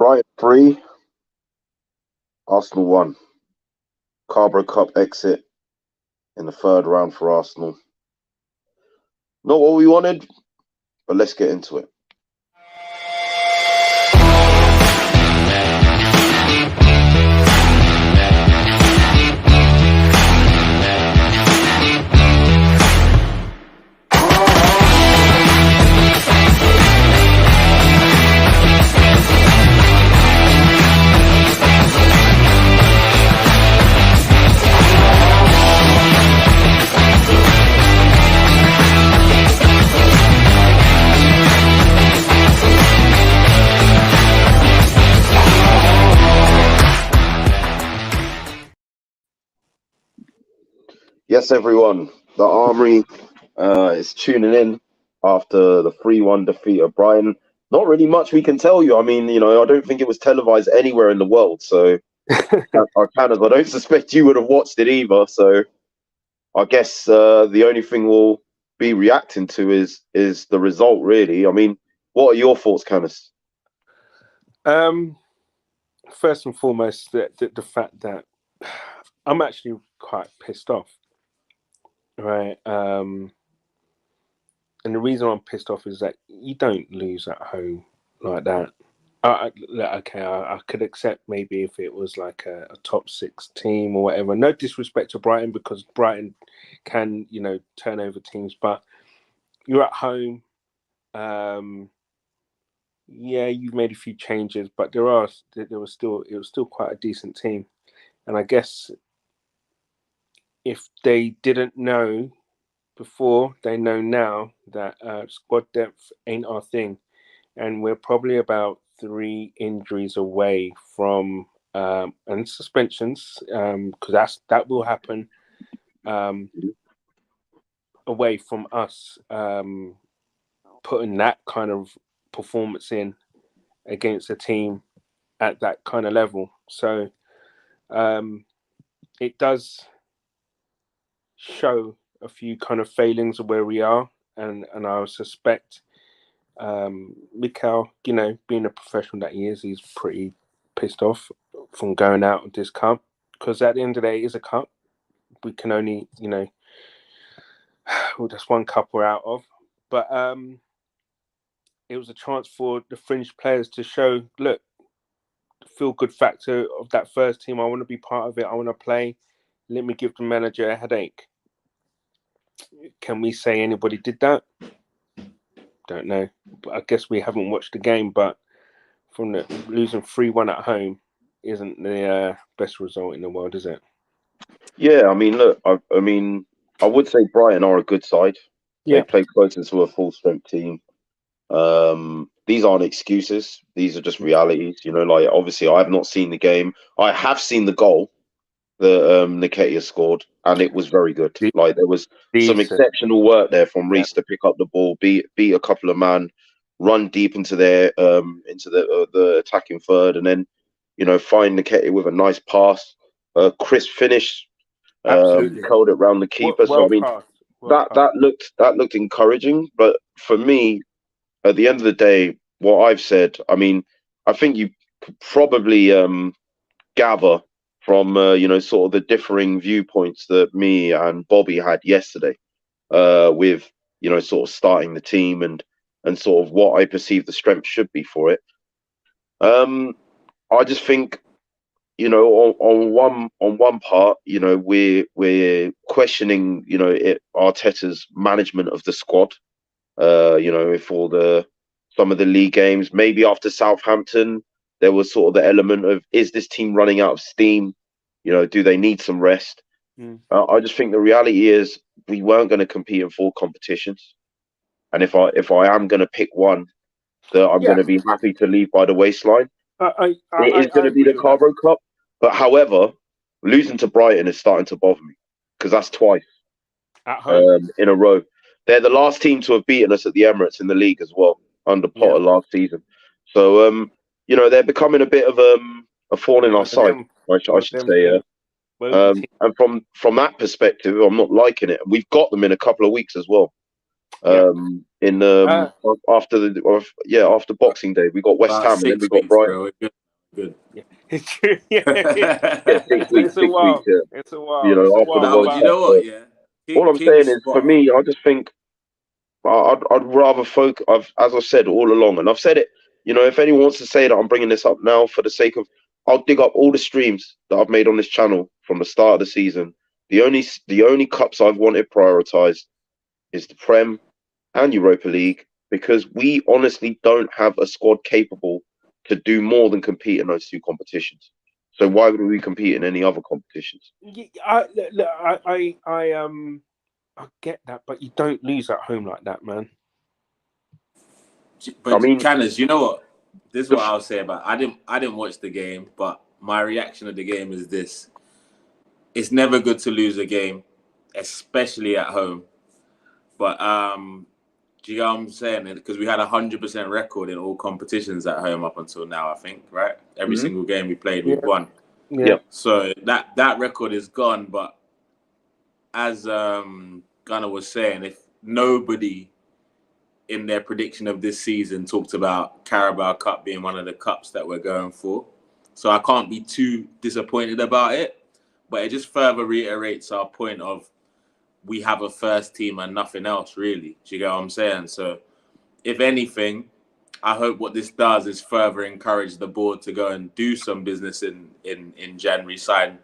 Brighton 3, Arsenal 1. Carabao Cup exit in the third round for Arsenal. Not what we wanted, but let's get into it. Yes, everyone. The Armoury is tuning in after the 3-1 defeat of Brighton. Not really much we can tell you. I mean, I don't think it was televised anywhere in the world. So I don't suspect you would have watched it either. So I guess the only thing we'll be reacting to is the result, really. I mean, what are your thoughts, Canis? First and foremost, the fact that I'm actually quite pissed off. Right. And the reason I'm pissed off is that you don't lose at home like that. I could accept maybe if it was like a top 6 team or whatever. No disrespect to Brighton, because Brighton can, turn over teams, but you're at home. Yeah, you've made a few changes, but it was still quite a decent team. And I guess if they didn't know before, they know now that squad depth ain't our thing, and we're probably about 3 injuries away from and suspensions, because that will happen, away from us putting that kind of performance in against a team at that kind of level. So it does show a few kind of failings of where we are, and I suspect Mikel, being a professional that he is, he's pretty pissed off from going out of this cup, because at the end of the day, it is a cup. We can only, that's one cup we're out of, but it was a chance for the fringe players to show, look, the feel-good factor of that first team. I want to be part of it. I want to play. Let me give the manager a headache. Can we say anybody did that? Don't know. But I guess we haven't watched the game, but from the losing 3-1 at home isn't the best result in the world, is it? Yeah, I mean, look, I would say Brighton are a good side. Yeah. They play closer to a full-strength team. These aren't excuses. These are just realities. Like, obviously, I have not seen the game. I have seen the goal that Nketiah scored, and it was very good. Like, there was some exceptional work there from Reece to pick up the ball, beat a couple of man, run deep into their into the attacking third, and then find Nketiah with a nice pass, crisp finish, curled it round the keeper. So I mean, that looked encouraging. But for me, at the end of the day, what I've said, I mean, I think you could probably gather from sort of the differing viewpoints that me and Bobby had yesterday, with sort of starting the team and sort of what I perceive the strength should be for it. I just think on one part, we're questioning Arteta's management of the squad. If some of the league games, maybe after Southampton, there was sort of the element of, is this team running out of steam? Do they need some rest? I just think the reality is we weren't going to compete in 4 competitions. And if I am going to pick one that I'm going to be happy to leave by the waistline, it is going to be the Carabao Cup. But however, losing to Brighton is starting to bother me, because that's twice at home in a row. They're the last team to have beaten us at the Emirates in the league as well, under Potter last season. So, they're becoming a bit of a thorn in our side, I should say. And from that perspective, I'm not liking it. We've got them in a couple of weeks as well. in after Boxing Day. We got West About Ham and then we 6 got weeks, Brighton. bro. We're good. Yeah, it's true. Yeah, Yeah, 6 weeks, it's a 6 weeks. while. Yeah, It's a while. It's a after the while. Nah, World but you But Cup. know But what? Yeah, all I'm saying King's is, spot for on. me, I just think I'd rather focus. As I've said all along, and I've said it. If anyone wants to say that I'm bringing this up now for the sake of, I'll dig up all the streams that I've made on this channel from the start of the season. The only cups I've wanted prioritized is the Prem and Europa League, because we honestly don't have a squad capable to do more than compete in those two competitions. So why would we compete in any other competitions? I get that, but you don't lose at home like that, man. I But mean, Canners, you know what? This is the what I'll say about it. I didn't watch the game, but my reaction to the game is this. It's never good to lose a game, especially at home. But do you know what I'm saying? Because we had 100% record in all competitions at home up until now, I think, right? Every single game we played, we've won. Yeah. So that record is gone. But as Gunnar was saying, if nobody in their prediction of this season talked about Carabao Cup being one of the cups that we're going for, so I can't be too disappointed about it. But it just further reiterates our point of we have a first team and nothing else, really. Do you get what I'm saying? So if anything, I hope what this does is further encourage the board to go and do some business in January, sign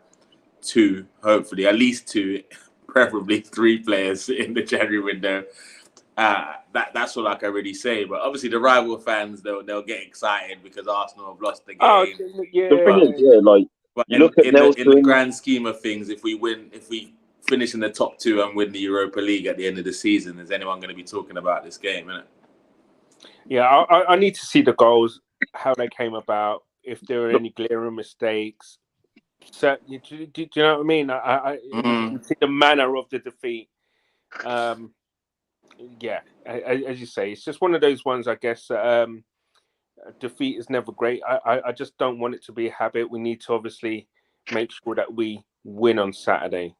two, hopefully, at least two, preferably three players in the January window. That's all I can really say. But obviously the rival fans, they'll get excited because Arsenal have lost the game. Oh, the thing is, But you look at in the Nelson. grand scheme of things, if we finish in the top two and win the Europa League at the end of the season, is anyone going to be talking about this game, innit? Yeah, I need to see the goals, how they came about, if there were any glaring mistakes. So, do you know what I mean? You can see the manner of the defeat. Yeah, as you say, it's just one of those ones, I guess. Defeat is never great. I just don't want it to be a habit. We need to obviously make sure that we win on Saturday.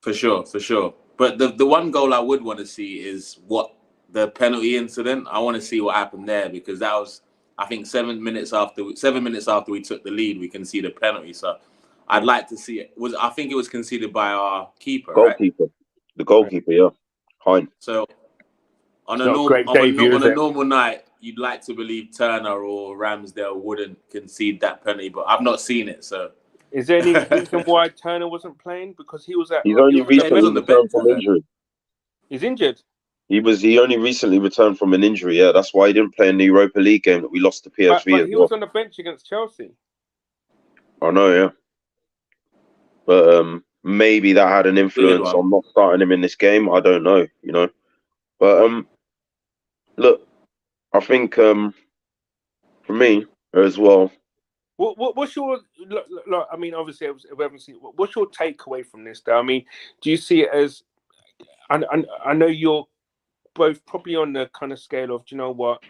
For sure. But the one goal I would want to see is the penalty incident. I want to see what happened there, because that was, I think, 7 minutes after we took the lead, we conceded a penalty. So I'd like to see it. I think it was conceded by our keeper, Goalkeeper. right? The goalkeeper, yeah. Hein. So on It's not a great debut, on a normal night, you'd like to believe Turner or Ramsdale wouldn't concede that penalty, but I've not seen it. So is there any reason why Turner wasn't playing? Because he was He's only recently on the returned bench, from injury. He's injured. He only recently returned from an injury. Yeah, that's why he didn't play in the Europa League game that we lost to PSV But as he well. was on the bench against Chelsea. I know, yeah. But maybe that had an influence on not starting him in this game. I don't know, But look, I think for me as well. What's your look? I mean, obviously, we haven't seen. What's your takeaway from this, though? I mean, do you see it as? I know you're both probably on the kind of scale of, do you know what,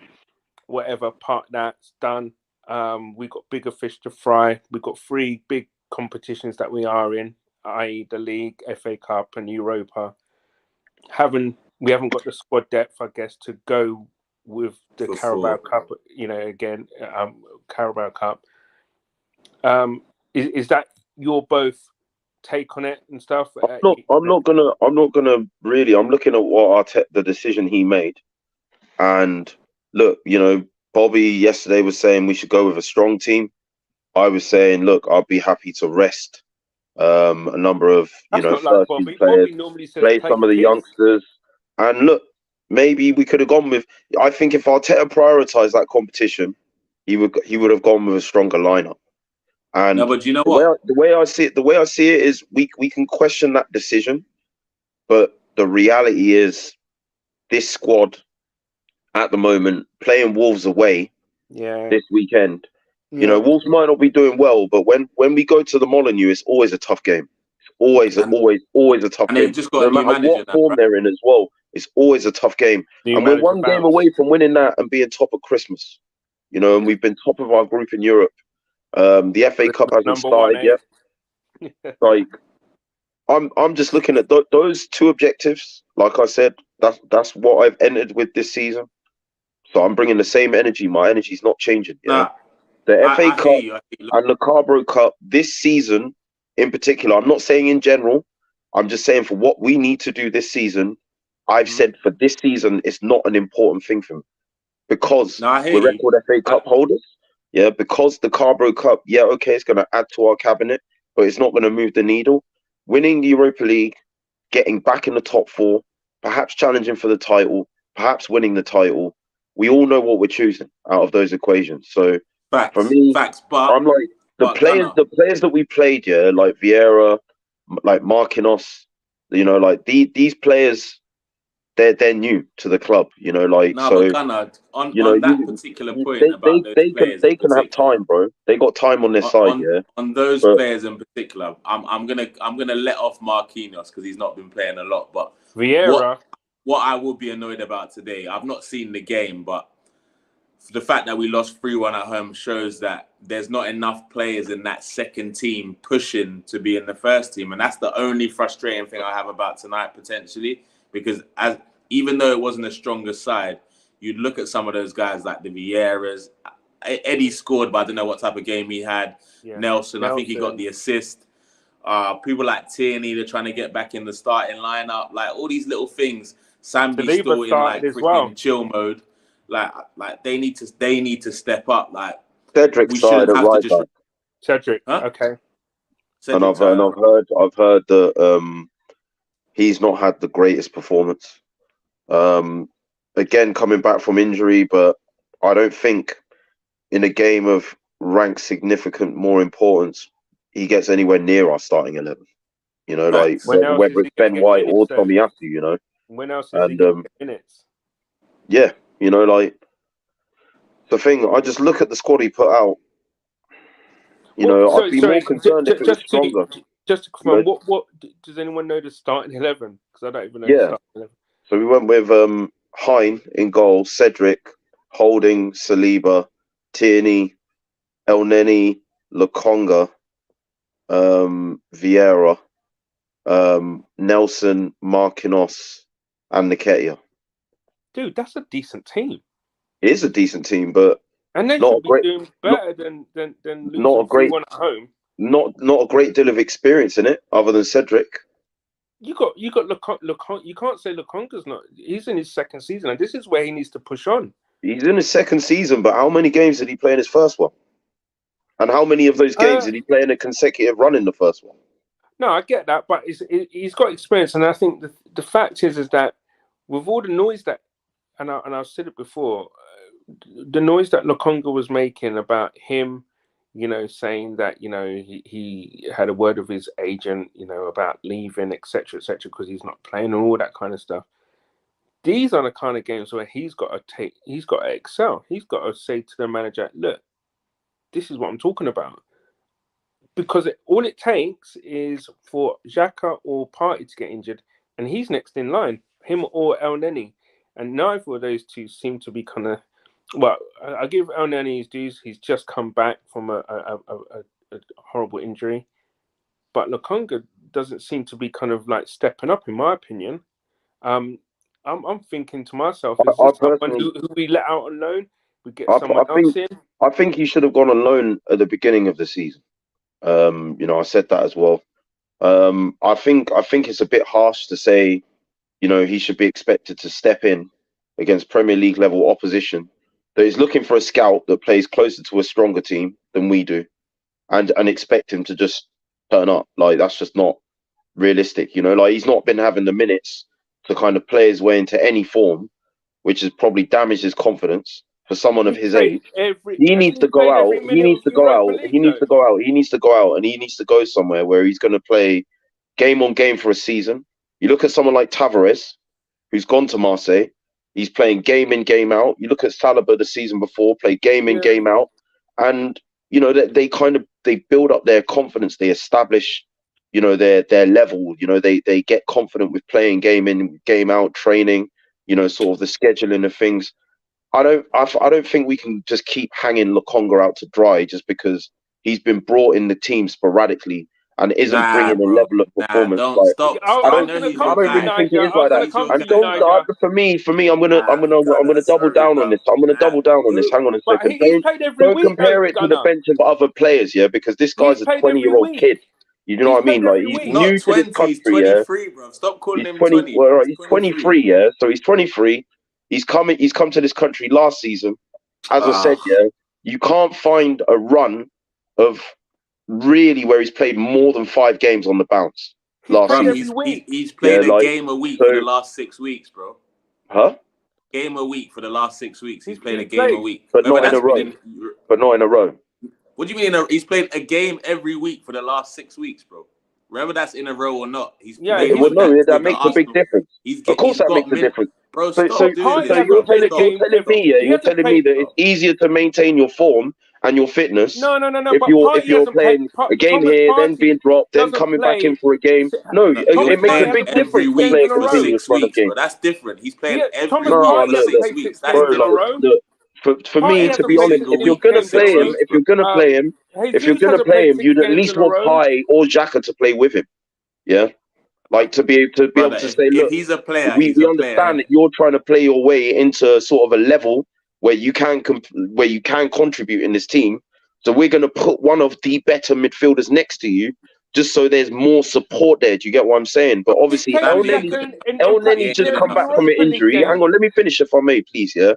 whatever part that's done. We've got bigger fish to fry. We've got 3 big competitions that we are in, i.e., the league, FA Cup, and Europa. We haven't got the squad depth, I guess, to go with the Carabao Cup. Again, Carabao Cup. Is that your both take on it and stuff? I'm not gonna really. I'm looking at what the decision he made, and look, Bobby yesterday was saying we should go with a strong team. I was saying, look, I'd be happy to rest a number of first team players, play some of the youngsters, and look, maybe we could have gone with. I think if Arteta prioritised that competition, he would have gone with a stronger lineup. And but you know what? The way I see it is we can question that decision, but the reality is this squad at the moment playing Wolves away this weekend. Wolves might not be doing well, but when we go to the Molineux, it's always a tough game. It's always a tough game. Just got no matter what form they're in as well, it's always a tough game. And we're one game away from winning that and being top of Christmas. And we've been top of our group in Europe. The FA Cup hasn't started yet. Like, I'm just looking at those 2 objectives like I said, that's what I've entered with this season. So I'm bringing the same energy. My energy's not changing. Yeah, Nah, the FA I hear Cup you. I hear you. and the Carabao Cup this season, in particular. I'm not saying in general. I'm just saying for what we need to do this season. I've said for this season, it's not an important thing for me because No, I hear we're you. record FA Cup holders. Yeah, because the Carabao Cup, yeah, okay, it's going to add to our cabinet, but it's not going to move the needle. Winning the Europa League, getting back in the top four, perhaps challenging for the title, perhaps winning the title. We all know what we're choosing out of those equations. So for me, Facts. But I'm like Gunnar, the players that we played, yeah, like Vieira, like Marquinhos, like these players, they're new to the club, like no, but so. Gunnar, on that particular point about those players in They can have particular, time, bro. They got time on their side, yeah. on those But players in particular, I'm gonna let off Marquinhos because he's not been playing a lot. But Vieira. what I will be annoyed about today, I've not seen the game, but the fact that we lost 3-1 at home shows that there's not enough players in that second team pushing to be in the first team. And that's the only frustrating thing I have about tonight, potentially, because even though it wasn't a stronger side, you'd look at some of those guys like the Vieiras. Eddie scored, but I don't know what type of game he had. Yeah. Nelson, I think he got the assist. People like Tierney, they're trying to get back in the starting lineup. Like all these little things. Sambi's still in like freaking chill mode. Like they need to step up. Like Cedric we started shouldn't at have to right just back, Cedric. huh? Okay. and I've heard that he's not had the greatest performance. Again, coming back from injury, but I don't think in a game of ranked significant more importance, he gets anywhere near our starting 11. Like Facts. When else whether is it's he going Ben to get White minutes? or Tomiyasu, When else is he and going to get minutes? yeah, like the thing. I just look at the squad he put out. I'd be more concerned if it was stronger. Just to confirm, what does anyone know the starting 11? Because I don't even know the starting 11. So we went with Hein in goal, Cedric, Holding, Saliba, Tierney, Elneny, Lokonga, Vieira, Nelson, Marquinhos, and Nketiah. Dude, that's a decent team. It is a decent team, but and they should be doing better than losing 3-1 at home. Not a great deal of experience in it, other than Cedric. You got Lokonga. You can't say Lokonga's not. He's in his second season, and this is where he needs to push on. He's in his second season, but how many games did he play in his first one? And how many of those games did he play in a consecutive run in the first one? No, I get that, but he's got experience, and I think the fact is that with all the noise that, and I've said it before, the noise that Lokonga was making about him, saying that he had a word with his agent, about leaving, etc., because he's not playing and all that kind of stuff. These are the kind of games where he's got to excel. He's got to say to the manager, "Look, this is what I'm talking about." Because all it takes is for Xhaka or Partey to get injured, and he's next in line, him or Elneny. And neither of those two seem to be kind of... Well, I give Elneny his dues. He's just come back from a horrible injury. But Lokonga doesn't seem to be kind of like stepping up, in my opinion. I'm thinking to myself, is this someone who we let out on loan? We get someone else in? I think he should have gone on loan at the beginning of the season. I said that as well. I think it's a bit harsh to say, he should be expected to step in against Premier League level opposition. That he's looking for a scout that plays closer to a stronger team than we do, and expect him to just turn up. Like that's just not realistic. Like he's not been having the minutes to kind of play his way into any form, which has probably damaged his confidence. For someone of his age, he needs to go out. He needs to go out. He needs to go out. He needs to go out, and he needs to go somewhere where he's going to play game on game for a season. You look at someone like Tavares, who's gone to Marseille. He's playing game in, game out. You look at Saliba the season before, play game in, game out, and they build up their confidence. They establish, their level. They get confident with playing game in, game out, training. Sort of the scheduling of things. I don't think we can just keep hanging Lokonga out to dry just because he's been brought in the team sporadically and isn't Nah, bringing a bro. level of Nah, performance. don't Like, stop. I I I was don't, know going to he's your come I to don't you, really guy. think it Niger. is I was like going that. to come He's to your you, And guy. Niger. for me, I'm Nah, gonna double sorry, down on bro. this. I'm gonna Nah, double down on this. who? Hang on a But second. he's played every Don't week, though, compare it to the Gunner. bench of other players, yeah, because this He's guy's a played every 20-year-old week. kid. You know He's what I mean? played Like every he's week. Not new to this 20, he's country, yeah. 23, bro. Stop calling He's him 20. 20, bro. Well, He's he's 23. 23, yeah. So he's 23. He's come to this country last season. As I said, Ah, yeah, you can't find a run of really where he's played more than 5 games on the bounce He's last played bro, season. every week. he's Yeah, played a like game a week for the so, last 6 weeks, bro. huh? Game a week for the last 6 weeks. He's played a He's game a played. week. But Whether not in a that's been row. in. But not in a row. What do you mean? He's played a game every week for the last 6 weeks, bro. Whether that's in a row or not, he's Yeah, played Well, with no, that with the makes a big Arsenal. difference. Of course, He's that got makes a min. difference. Bro, So, stop doing Partey this. so Bro. you're hasn't played a Stop. game telling ever. me, yeah, He you're hasn't telling me played. that it's easier to maintain your form and your fitness No. if But Partey you're hasn't played. playing a game Thomas here, then Partey being dropped, then doesn't coming back in play. for a game. No, No, you're Thomas it makes a Partey playing big hasn't played every difference 6 to games week playing in a for row. continuous 6 run of weeks, bro. games. That's different. He's playing every Thomas No, week Partey for look, hasn't six look, played weeks. 6 That's bro, games in a like, different. row. look, for Partey me, to hasn't be played honest, 6 Every if you're week for gonna games in a 6 play him, row. weeks, bro. if you're Jesus gonna hasn't play played him, 6 you'd at games least in a want row. Pai or Xhaka to play with him. Yeah, like to be able Brother, to say, if look, he's a player, we he's a player, understand innit? that you're trying to play your way into sort of a level where you can where you can contribute in this team. So we're going to put one of the better midfielders next to you, just so there's more support there. Do you get what I'm saying? But He's obviously, played Family, second El he Nenny's ain't just doing come in back enough, from bro. an Europa League injury. Hang games. on, let me finish if I may, please. Yeah,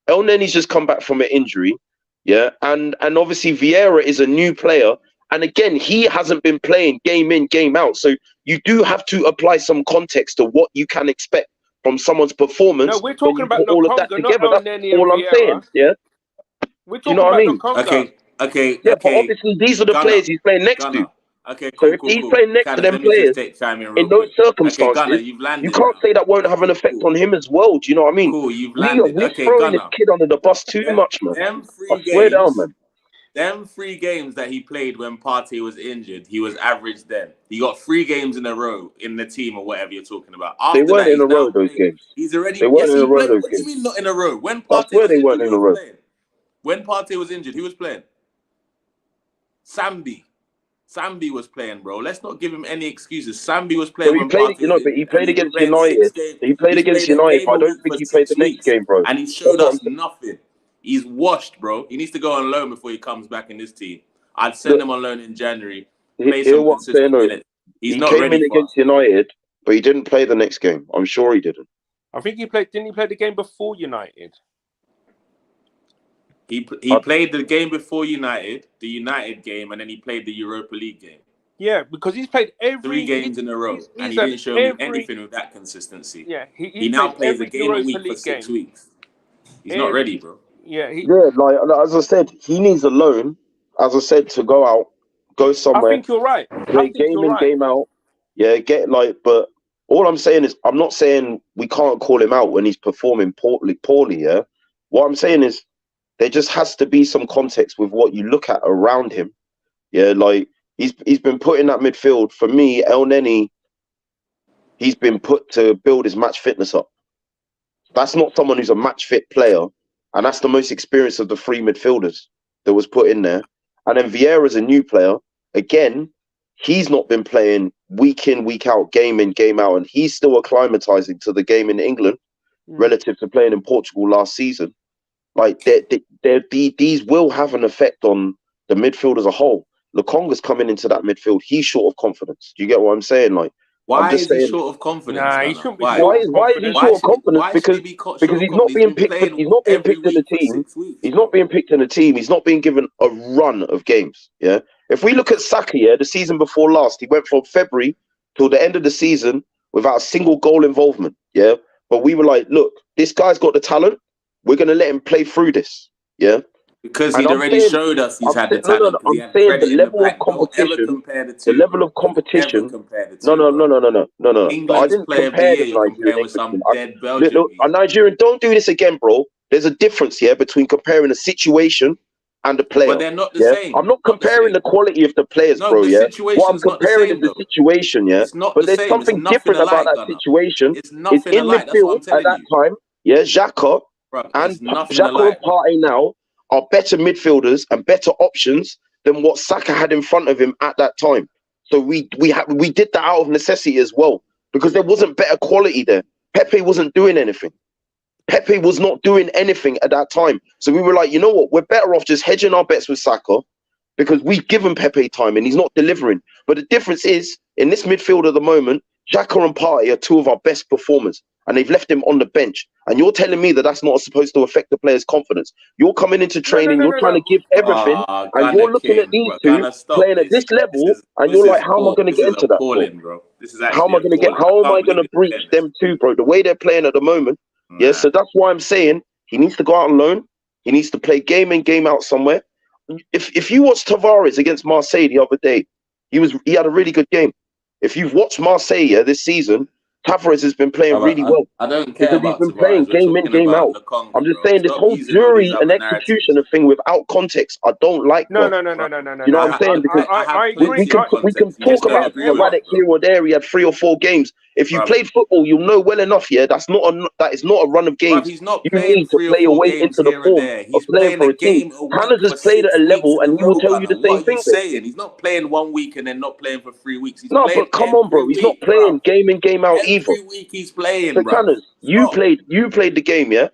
El Nenny's just come back from an injury. Yeah, and obviously Vieira is a new player, and again he hasn't been playing game in game out. So you do have to apply some context to what you can expect from someone's No, performance we're when talking you about put all of that Lokonga, not together. El That's Neni and all I'm saying. Vieira. Yeah, We're do you talking know what I about mean? Lokonga. Yeah, but obviously these are the Gunner, players he's playing next to. Gunner. Okay, So cool, if cool, he's cool. playing next to Canis, them let me just players take chime in in real those quick. Okay, Gunner, circumstances, you've you landed can't now. say that won't have an Okay, effect cool, on him as well. Do you know what I mean? cool. You've landed. We're Okay, throwing this Gunner. kid under the bus too much, man. Them I three swear down, games. man. Them 3 games that he played when Partey was injured, he was average then. He got 3 games in a row in the team or whatever you're talking about. They After weren't that, in he's a now row, those playing. games. He's already. They weren't Yes, in a he row, played. those What do you games. mean not in a row? When I Partey swear was they injured, weren't in who a was row. playing? When Partey was injured, who was playing? Sambi was playing, bro. Let's not give him any excuses. Sambi was So playing he when played, Partey was but he injured, and played he's been against playing 6 United. games. He played He's against played a United, game but I a don't week think for he played the 6 next weeks, game, bro. and he That's showed what I'm us saying. nothing. He's washed, bro. He needs to go on loan before he comes back in this team. I'd send Look, him on loan in January, play hear some what I'm saying, consistent though. minutes. He's He not came ready in for against us. United, but he didn't play the next game. I'm sure he didn't. I think he played. Didn't he play the game before United? He played the game before United, the United game, and then he played the Europa League game. Yeah, because he's played 3 games in a row, and he had didn't show me anything with that consistency. Yeah, He he's now played plays a every game a Europa week for League 6 game. weeks. He's not ready, bro. Yeah, Yeah, like as I said, he needs a loan. As I said, to go out, go I somewhere, think you're right. play game in, game out. Yeah, but all I'm saying is, I'm not saying we can't call him out when he's performing poorly. Yeah, what I'm saying is, there just has to be some context with what you look at around him. Yeah, like he's been put in that midfield. For me, El Neni, he's been put to build his match fitness up. That's not someone who's a match fit player, and that's the most experienced of the 3 midfielders that was put in there. And then Vieira's a new player. Again, he's not been playing week in, week out, game in, game out, and he's still acclimatizing to the game in England relative to playing in Portugal last season. Like these will have an effect on the midfield as a whole. Lokonga's coming into that midfield. He's short of confidence. Do you get what I'm saying? Like, why I'm just is he saying, short of confidence? Nah, he Gunnar? shouldn't be Why? short of why is he confidence. short of confidence? Why should he be Because short of he's not confidence? being He's been picked. playing He's not being every picked in the week for team. 6 weeks. He's not being picked in the team. He's not being given a run of games. Yeah. If we look at Saka, yeah, the season before last, he went from February till the end of the season without a single goal involvement. Yeah. But we were like, look, this guy's got the talent. We're gonna let him play through this. Yeah. Because And he'd I'm already saying, showed us he's had the no, talent. Because he I'm had saying the credit in the level of back. Don't ever competition, compare the the two, level bro. of Don't ever competition. compare the No, two, no, bro. no, no, no, no, no, no. I England's didn't player of the compare year. the You're Nigerian comparing with Englishman. some dead Belgian. Look, Nigerian, don't do this again, bro. There's a difference here between comparing a situation and a player. But they're not the Yeah, same. I'm not Not the comparing same. the quality of the players, No, bro. the Yeah, what I'm situation's not the comparing is same, the though. situation. Yeah, It's not but the there's same. It's something nothing different about alike, that Gunnar. situation. It's It's nothing in alike. That's what midfield I'm at telling that you. time. Yeah, Xhaka Bro, and it's nothing Xhaka and alike. Partey now are better midfielders and better options than what Saka had in front of him at that time. So we did that out of necessity as well, because there wasn't better quality there. Pepe wasn't doing anything. Pepe was not doing anything at that time. So we were like, you know what? We're better off just hedging our bets with Saka, because we've given Pepe time and he's not delivering. But the difference is, in this midfield at the moment, Xhaka and Partey are two of our best performers, and they've left him on the bench. And you're telling me that that's not supposed to affect the player's confidence. You're coming into training, you're trying to give everything, and Gunner you're looking at King, these bro. two Gunner, stop. playing at this level, and This you're like, is how am I poor. going to This get is into that, bro? appalling, bro. This is How am actually I going to get? appalling. How I am I can't going believe to you're breach saying this. them two, bro? The way they're playing at the moment, yeah. Nah. So that's why I'm saying he needs to go out on loan. He needs to play game in, game out somewhere. If you watched Tavares against Marseille the other day, he had a really good game. If you've watched Marseille this season, Tavares has been playing really well. I don't care Because he's about been playing Tavares. We're game in, talking game about out. Lukonga, I'm just bro. saying this Stop whole using all these jury and other narratives. execution of thing without context, I don't like, No. bro. No. You know what I'm saying? Because I have I plenty agree. of we can context. You talk just don't about agree with sporadic it, bro. here or there. He had 3 or 4 games. If you Bruv. played football, you'll know well enough. Yeah, that is not a run of Bruv, games. he's not You playing need to 3 or play your 4 way games into the here and form there. of He's playing playing for a a team. game a week Hannah's for has played at 6 a weeks level, in a and he will row, tell you Gunner. the same What are you thing, bro. saying? He's not playing 1 week and then not playing for 3 weeks. He's No, playing but come on, every bro. He's not week, bruv. playing game in, game out either. Every week he's playing, So, bruv. Tanners, you Stop. played the game, yeah?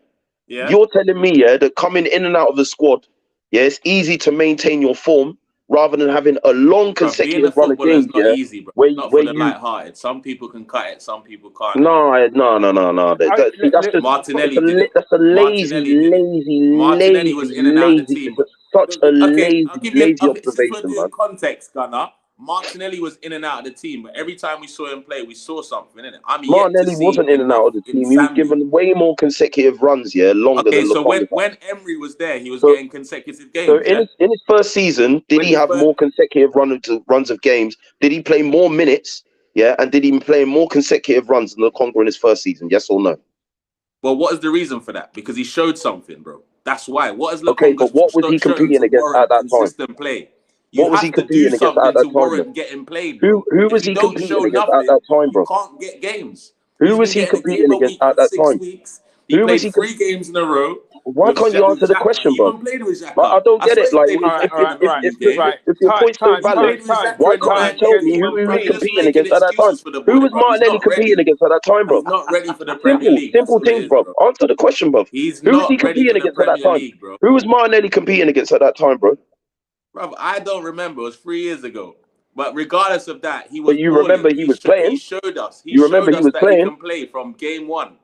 Yeah? You're telling me, yeah, that coming in and out of the squad, yeah, it's easy to maintain your form rather than having a long Bruv, being a consecutive run of footballer is games, not yeah, easy, bro. where Not for where the you light-hearted. Some people can cut it, some people can't. no. See, that's a Martinelli was in and out of the team. it's such a Okay, I'll give you lazy okay, since we're observation, doing man. context, Gunnar, Martinelli was in and out of the team, but every time we saw him play, we saw something in it. I'm yet to Martinelli see wasn't in and out of the in team. He was Sambi. given way more consecutive runs, yeah, longer Okay, than so Lukonga. when Emery was there, he was So, getting consecutive so games, in yeah? his first season, did When he he have first, more consecutive runs of games? Did he play more minutes? Yeah, and did he play more consecutive runs than Lukonga in his first season? Yes or no? well, what is the reason for that? Because he showed something, bro. That's why. What has Okay, but what was Lukonga he shown competing to against at warrant that time? consistent play? You What was he have to do competing against at something that to time, bro? warrant getting played, bro. Who was If you he don't show competing against at nothing, that time, you bro? can't get games. Who He's was been he getting a game competing a against week at for that 6 time? weeks. He Who was played he? 3 games in a row Why can't you answer the Xhaka. question, He bro? even played with Like, I Xhaka. don't I get swear it. he Like, played with Xhaka in the previous game. if your point's so Time. He valid, played with Xhaka why in the can't you Man tell U me game, who bro. he's You're just competing making against at that time? excuses for the Who boy, was bro. He's Martinelli not competing ready. against at that time, bro? He's not ready for the Premier League. That's Simple all it things, is, bro. bro. Answer the question, bro. He's Who was he not ready for competing the against at that Premier time? League, bro. Who was Martinelli competing against at that time, bro? Bro, I don't remember. It was 3 years ago. But regardless of that, he But was you balling. remember he was He playing. showed us. He You remember showed he us was that he playing, can play from game 1.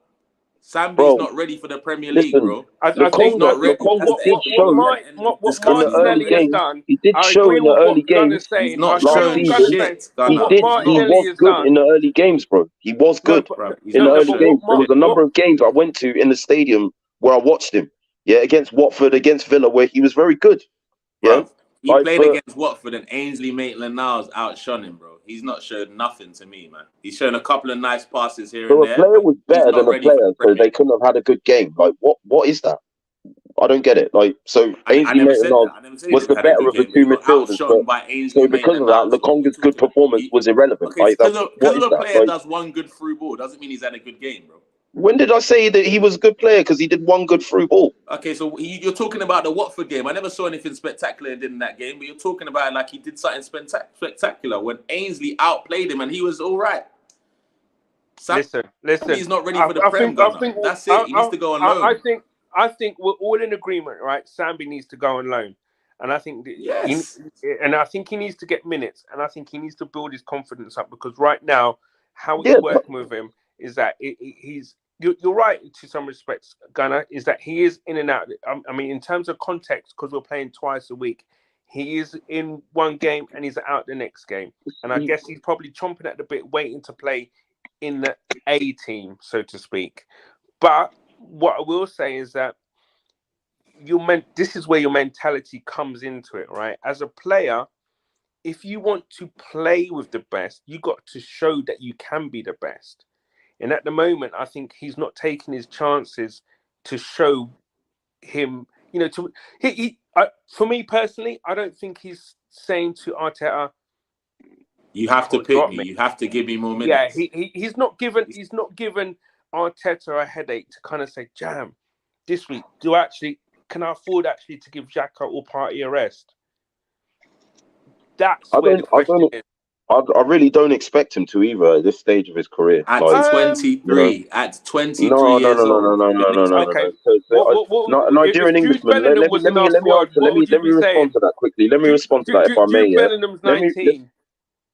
Sambi's bro. not ready for the Premier League, Listen, bro. I He's think not ready. That's Lukonga the did end of show the what in the discussion. He's not early Martinelli has ready. games. done. He did I show agree in the with early what Gunn games is He's saying. not I agree with last what showing Gunn is season. saying. shit, But He Gunnar. what did. He's He not. Martinelli was has good in done. the early games, bro. He was No, good Bro, he's in the not but early showing games. There was a shit. number of games I went to in the stadium where I watched him. Yeah, against Watford, against Villa, where he was very good. Yeah, Bro, he like, played but against Watford and Ainsley Maitland-Niles outshone him, bro. He's not showed nothing to me, man. He's shown a couple of nice passes here so and a there, player but was he's better not than a ready for player, the so Premier they League. couldn't have had a good game. Like, what is that? I don't get it. Like, so I Ainsley never said that. Maitland-Niles I never said he was didn't the have a better good of the game, but two he got midfielders, but outshone by Ainsley so because of that, Maitland-Niles. So what are we Lukonga's good talking about? performance was irrelevant. Okay, Like, because what is a that? player Like, does one good through ball doesn't mean he's had a good game, bro. when did I say that he was a good player? Because he did one good through ball. Okay, so you're talking about the Watford game. I never saw anything spectacular he did in that game, but you're talking about it like he did something spectacular when Ainsley outplayed him and he was all right. listen. He's not ready for the Prem, Gunner. That's it. He needs to go on loan. I think we're all in agreement, right? Sambi needs to go on loan, and I think Yes. he needs to get minutes, and I think he needs to build his confidence up because right now, how Yeah, it's working with him is that he's. You're right to some respects, Gunner, is that he is in and out. I mean, in terms of context, because we're playing twice a week, he is in one game and he's out the next game. And I guess he's probably chomping at the bit, waiting to play in the A team, so to speak. But what I will say is that this is where your mentality comes into it, right? As a player, if you want to play with the best, you got to show that you can be the best. And at the moment, I think he's not taking his chances to show him, for me personally, I don't think he's saying to Arteta, You have to pick me. You have to give me more minutes. Yeah, he's not given Arteta a headache to kind of say, Jam, this week, can I afford actually to give Xhaka or Partey a rest? That's where the question is. I really don't expect him to either at this stage of his career. At Like, 23, at 23 no, no, years no, no, no, old, no, you no, didn't no, no, expect. no, Okay. no. So, Nigerian If Jude Englishman. Bellingham was in our Let me squad, answer. what would you Let me be respond saying? to that quickly. Let me respond to that if I may. Jude Yeah. Bellingham's Let me 19.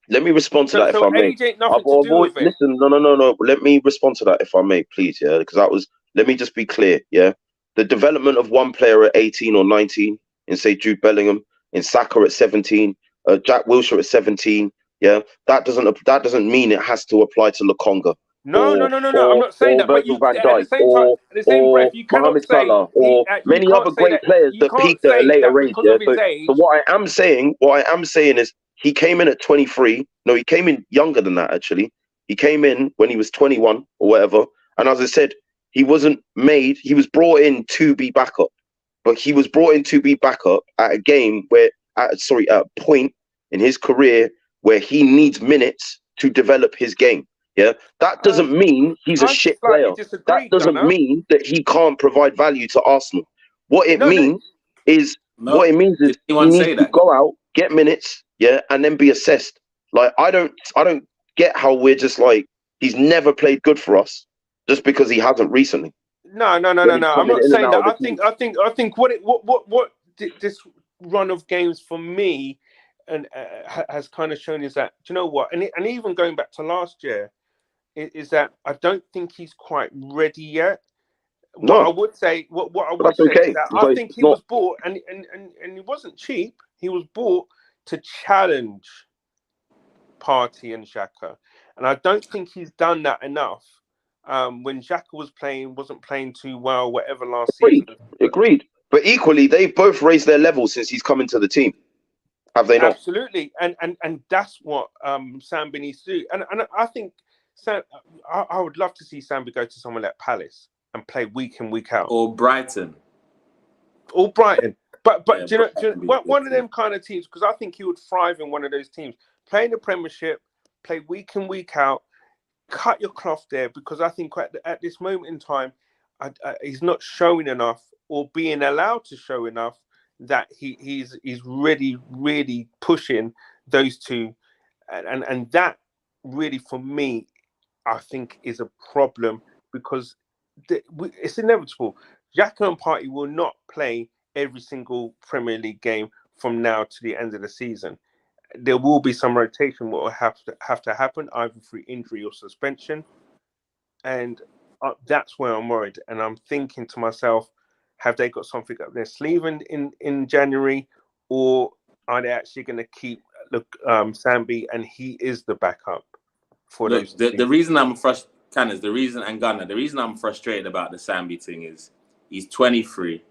let me respond to that if So I may. age ain't nothing to do with it. Listen, no. Let me respond to that if I may, please. Yeah, because that was. Let me just be clear. Yeah, the development of one player at 18 or 19, in say Jude Bellingham, in Saka at 17, Jack Wilshere at 17. Yeah, that doesn't mean it has to apply to Lokonga No. I'm not saying or that. But Virgil you, van at the Dijk same time, at the same breath, or you cannot Mohamed say Salah or you many can't other say great that. players You that can't peaked at a say later that age. because Yeah, of his so age. what I am saying is he came in at 23. No, he came in younger than that actually. He came in when he was 21 or whatever. And as I said, he was brought in to be backup. But he was brought in to be backup at a point in his career where he needs minutes to develop his game. Yeah. That doesn't mean he's a I shit slightly player. That disagree, doesn't Gunnar. mean that he can't provide value to Arsenal. What it No. means is No, did he anyone needs say to that? go out, get minutes, yeah, and then be assessed. Like I don't get how we're just like he's never played good for us just because he hasn't recently. No. When he's I'm coming not in and saying out that. of the team. I think what this run of games for me and has kind of shown is that, do you know what? And even going back to last year, is that I don't think he's quite ready yet. What I No, would say, but that's is okay. that It's I like think it's he not was bought, and he wasn't cheap. He was bought to challenge Partey and Xhaka, and I don't think he's done that enough. When Xhaka wasn't playing too well, whatever last season. agreed. But equally, they've both raised their level since he's come into the team. Have they not? Absolutely, and that's what Sambi needs to do. And I think I would love to see Sambi go to someone like Palace and play week in week out, Or Brighton. or Brighton. But Yeah, do you know Brighton would be a good one of team. them kind of teams? Because I think he would thrive in one of those teams. Play in the Premiership, play week in week out, cut your cloth there. Because I think at this moment in time, he's not showing enough or being allowed to show enough that he's really pushing those two, and that really for me, I think is a problem because it's inevitable. Xhaka and Partey will not play every single Premier League game from now to the end of the season. There will be some rotation what will have to happen either through injury or suspension, and that's where I'm worried. And I'm thinking to myself, have they got something up their sleeve in January, or are they actually going to keep Sambi and he is the backup for Look, those? the reason I'm frustrated, the reason I'm frustrated about the Sambi thing is he's 23.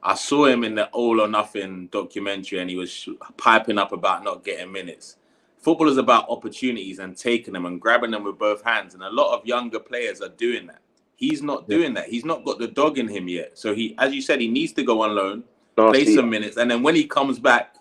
I saw him in the All or Nothing documentary and he was piping up about not getting minutes. Football is about opportunities and taking them and grabbing them with both hands. And a lot of younger players are doing that. He's not doing that. He's not got the dog in him yet. So he, as you said, he needs to go on loan, play some minutes. And then when he comes back,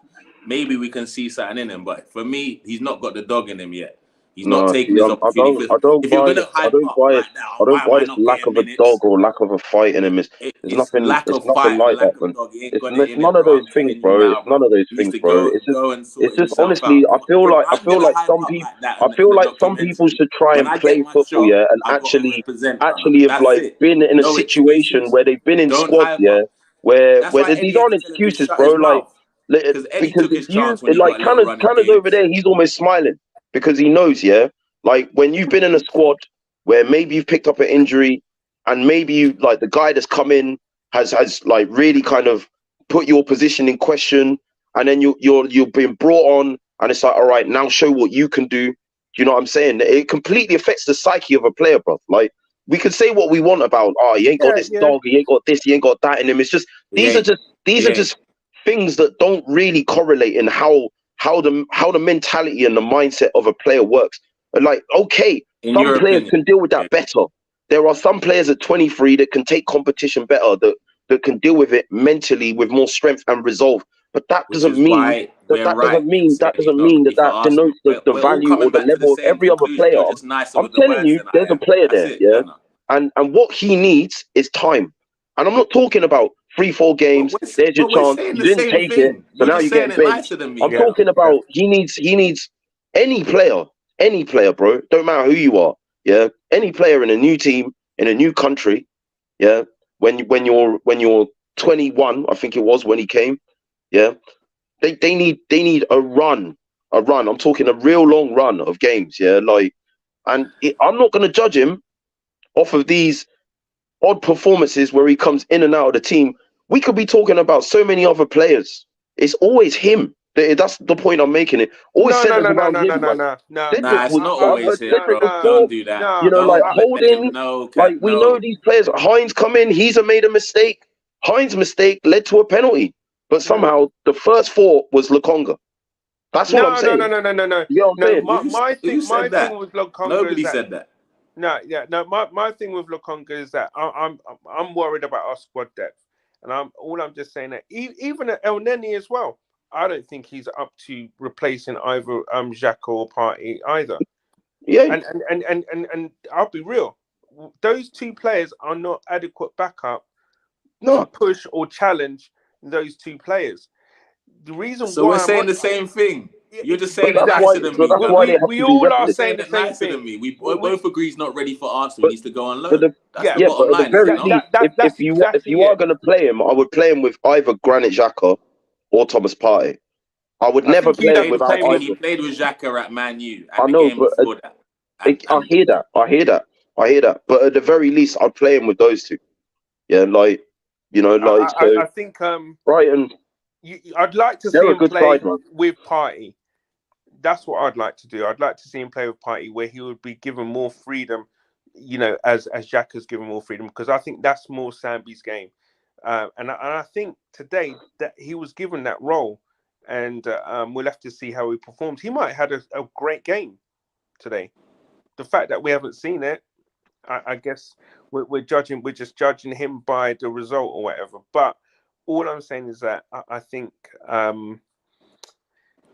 maybe we can see something in him. But for me, he's not got the dog in him yet. He's not taking his opportunity. If you're going to hype up like that, why am I this not lack getting of a minutes? dog or lack of a fight in him. There's It's lack of nothing fight and like that, lack of man. dog. He ain't It's, got it it's in him, none of bro. those I'm things, telling you bro. now, It's none bro. of those He needs things, to bro. go and sort It's just himself honestly, out. I How feel can you like hype some up people, like that I in feel the like some people documentary? should try When and I play get my football, shot, yeah, and I've got to represent, Gunner. actually have That's like it. been in a No situation excuses. where they've been in Don't squads, hype yeah, up. where That's why these Eddie had aren't to tell him to excuses, shut bro. his mouth. Because Eddie Because took if his you chance when he got a little run of Tanner's over games. there, he's almost smiling because he knows, yeah, like when you've been in a squad where maybe you've picked up an injury and maybe you like the guy that's come in has like really kind of put your position in question, and then you're being brought on, and it's like, all right, now show what you can do. Do you know what I'm saying? It completely affects the psyche of a player, bro. Like we can say what we want about, oh, he ain't got this Yeah. dog, he ain't got this, he ain't got that in him. It's just He ain't. these are just things that don't really correlate in how the mentality and the mindset of a player works. And like, okay, In some your players opinion. can deal with Yeah. that better. There are some players at 23 that can take competition better, that can deal with it mentally with more strength and resolve. But that Which doesn't is mean why we're that right in saying he's not ready for Arsenal. denotes the We're all value or coming the back to the level of same every other conclusion. player. You're just nicer I'm with the telling words you, than I there's a am. player That's there, it, yeah, Gunner. and what he needs is time. And I'm not talking about 3-4 games. There's your But we're chance. saying You the didn't same take it, thing. so You're now just you're saying getting it benched. nicer than me, I'm Gunner. talking about he needs any player, bro, don't matter who you are, yeah, any player in a new team, in a new country, yeah, when you're 21, I think it was when he came, yeah, they need a run. I'm talking a real long run of games, yeah, like, and I'm not going to judge him off of these odd performances where he comes in and out of the team. We could be talking about so many other players. It's always him. That's the point I'm making. It always No, no, centers no, no, around no, no, him. no, Like no, no. Nah, Cedric it's was not starter, always him, Cedric was bro. Don't sub. do that. You No, know, like Don't let Holding. no, Like we know no. these players. Hines come in. He's made a mistake. Hines' mistake led to a penalty, but somehow the first thought was Lukonga. That's all I'm no, no, no, saying. no, no, no, no. You know what I'm No, saying? Who my said thing that? with Lokonga is Nobody that said that. my thing with Lokonga is that I'm worried about our squad depth, and I'm just saying that even at El Neni as well, I don't think he's up to replacing either Xhaka or Partey either. Yeah. And I'll be real, those two players are not adequate backup to No. push or challenge those two players. The reason So we're why I'm saying on the same thing. You're just saying it That's nicer exactly, than me, why brother. they have we to be all are You're rested. saying saying the it same nicer thing. than me. We both agree he's not ready for Arsenal. He But needs to go on but loan. the That's Yeah, the yeah, bottom but at the line, is very it not? least, if that's you exactly are it. going to play him, I would play him with either Granit Xhaka or Thomas Partey. I would I never think He you'd play him have to played. play without him Okay, with. he either. played with Xhaka at Man U I and the know, game but before that. I And hear that. I hear that. But at the very least, I'd play him with those two. Yeah, like like so. I think Brighton, I'd like to see they're a him good side, play man. with Partey. That's what I'd like to do. I'd like to see him play with Partey where he would be given more freedom, as Xhaka's given more freedom, because I think that's more Sambi's game. And I think today that he was given that role, and we'll have to see how he performs. He might have had a great game today. The fact that we haven't seen it, I guess we're judging. We're just judging him by the result or whatever. But all I'm saying is that I think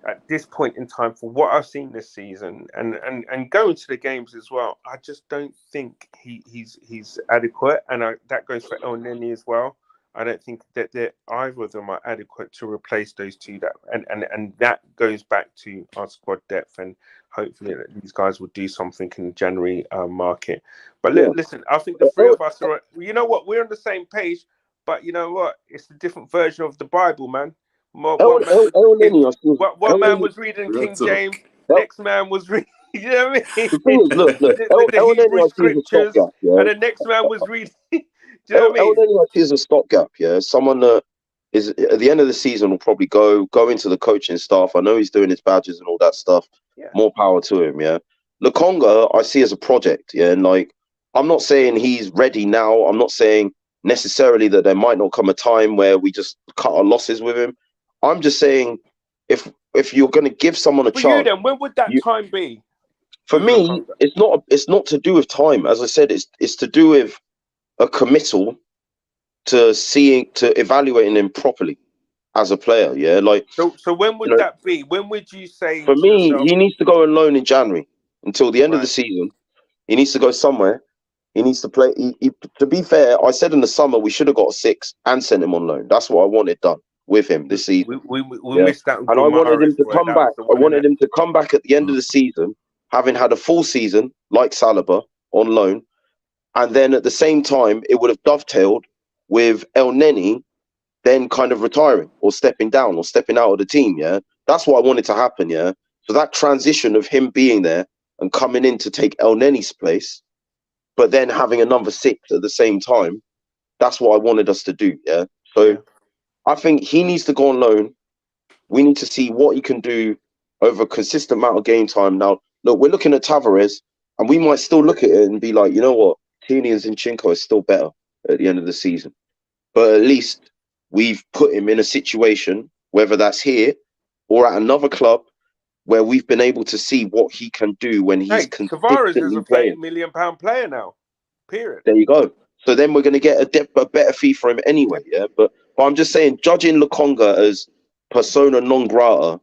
at this point in time, for what I've seen this season, and going to the games as well, I just don't think he's adequate, and that goes for El Neni as well. I don't think that either of them are adequate to replace those two. And that goes back to our squad depth, and hopefully that these guys will do something in the January market. But Yeah. listen, I think the three of us are. You know what? We're on the same page, but you know what? It's a different version of the Bible, man. One man was reading real King talk. James, next man was reading, you know what I mean? The thing is, look, The Hebrew El is a scriptures, stopgap. Yeah, and the next man was reading. Do you know what I El mean? is a stopgap. Yeah, someone that is at the end of the season will probably go into the coaching staff. I know he's doing his badges and all that stuff. Yeah. More power to him. Yeah, Lukonga I see as a project. Yeah, and like I'm not saying he's ready now. I'm not saying necessarily that there might not come a time where we just cut our losses with him. I'm just saying if you're going to give someone a For you chance, then, when would that time be? for With me, Lokonga? it's not to do with time. As I said, it's to do with a committal to evaluating him properly as a player. Yeah, like So when would that be? When would you say for to me, yourself, he needs to go on loan in January until the end of the right? season. He needs to go somewhere. He needs to play. To be fair, I said in the summer we should have got a 6 and sent him on loan. That's what I wanted done with him this season. We Yeah, missed that with and I wanted him Guimaraes, to boy. come That back. was the I one in wanted it. him to come back at the end of the season, having had a full season like Saliba on loan. And then at the same time, it would have dovetailed with El Neni then kind of retiring or stepping down or stepping out of the team. Yeah, that's what I wanted to happen. Yeah, so that transition of him being there and coming in to take El Neni's place, but then having a number 6 at the same time, that's what I wanted us to do. Yeah, so Yeah. I think he needs to go on loan. We need to see what he can do over a consistent amount of game time. Now, look, we're looking at Tavares, and we might still look at it and be like, you know what, Tierney and Zinchenko is still better at the end of the season. But at least we've put him in a situation, whether that's here or at another club, where we've been able to see what he can do when he's Hey, Tavares is consistently a playing. £1 million player now. Period. There you go. So then we're going to get a better fee for him anyway. Yeah, but I'm just saying, judging Lukonga as persona non grata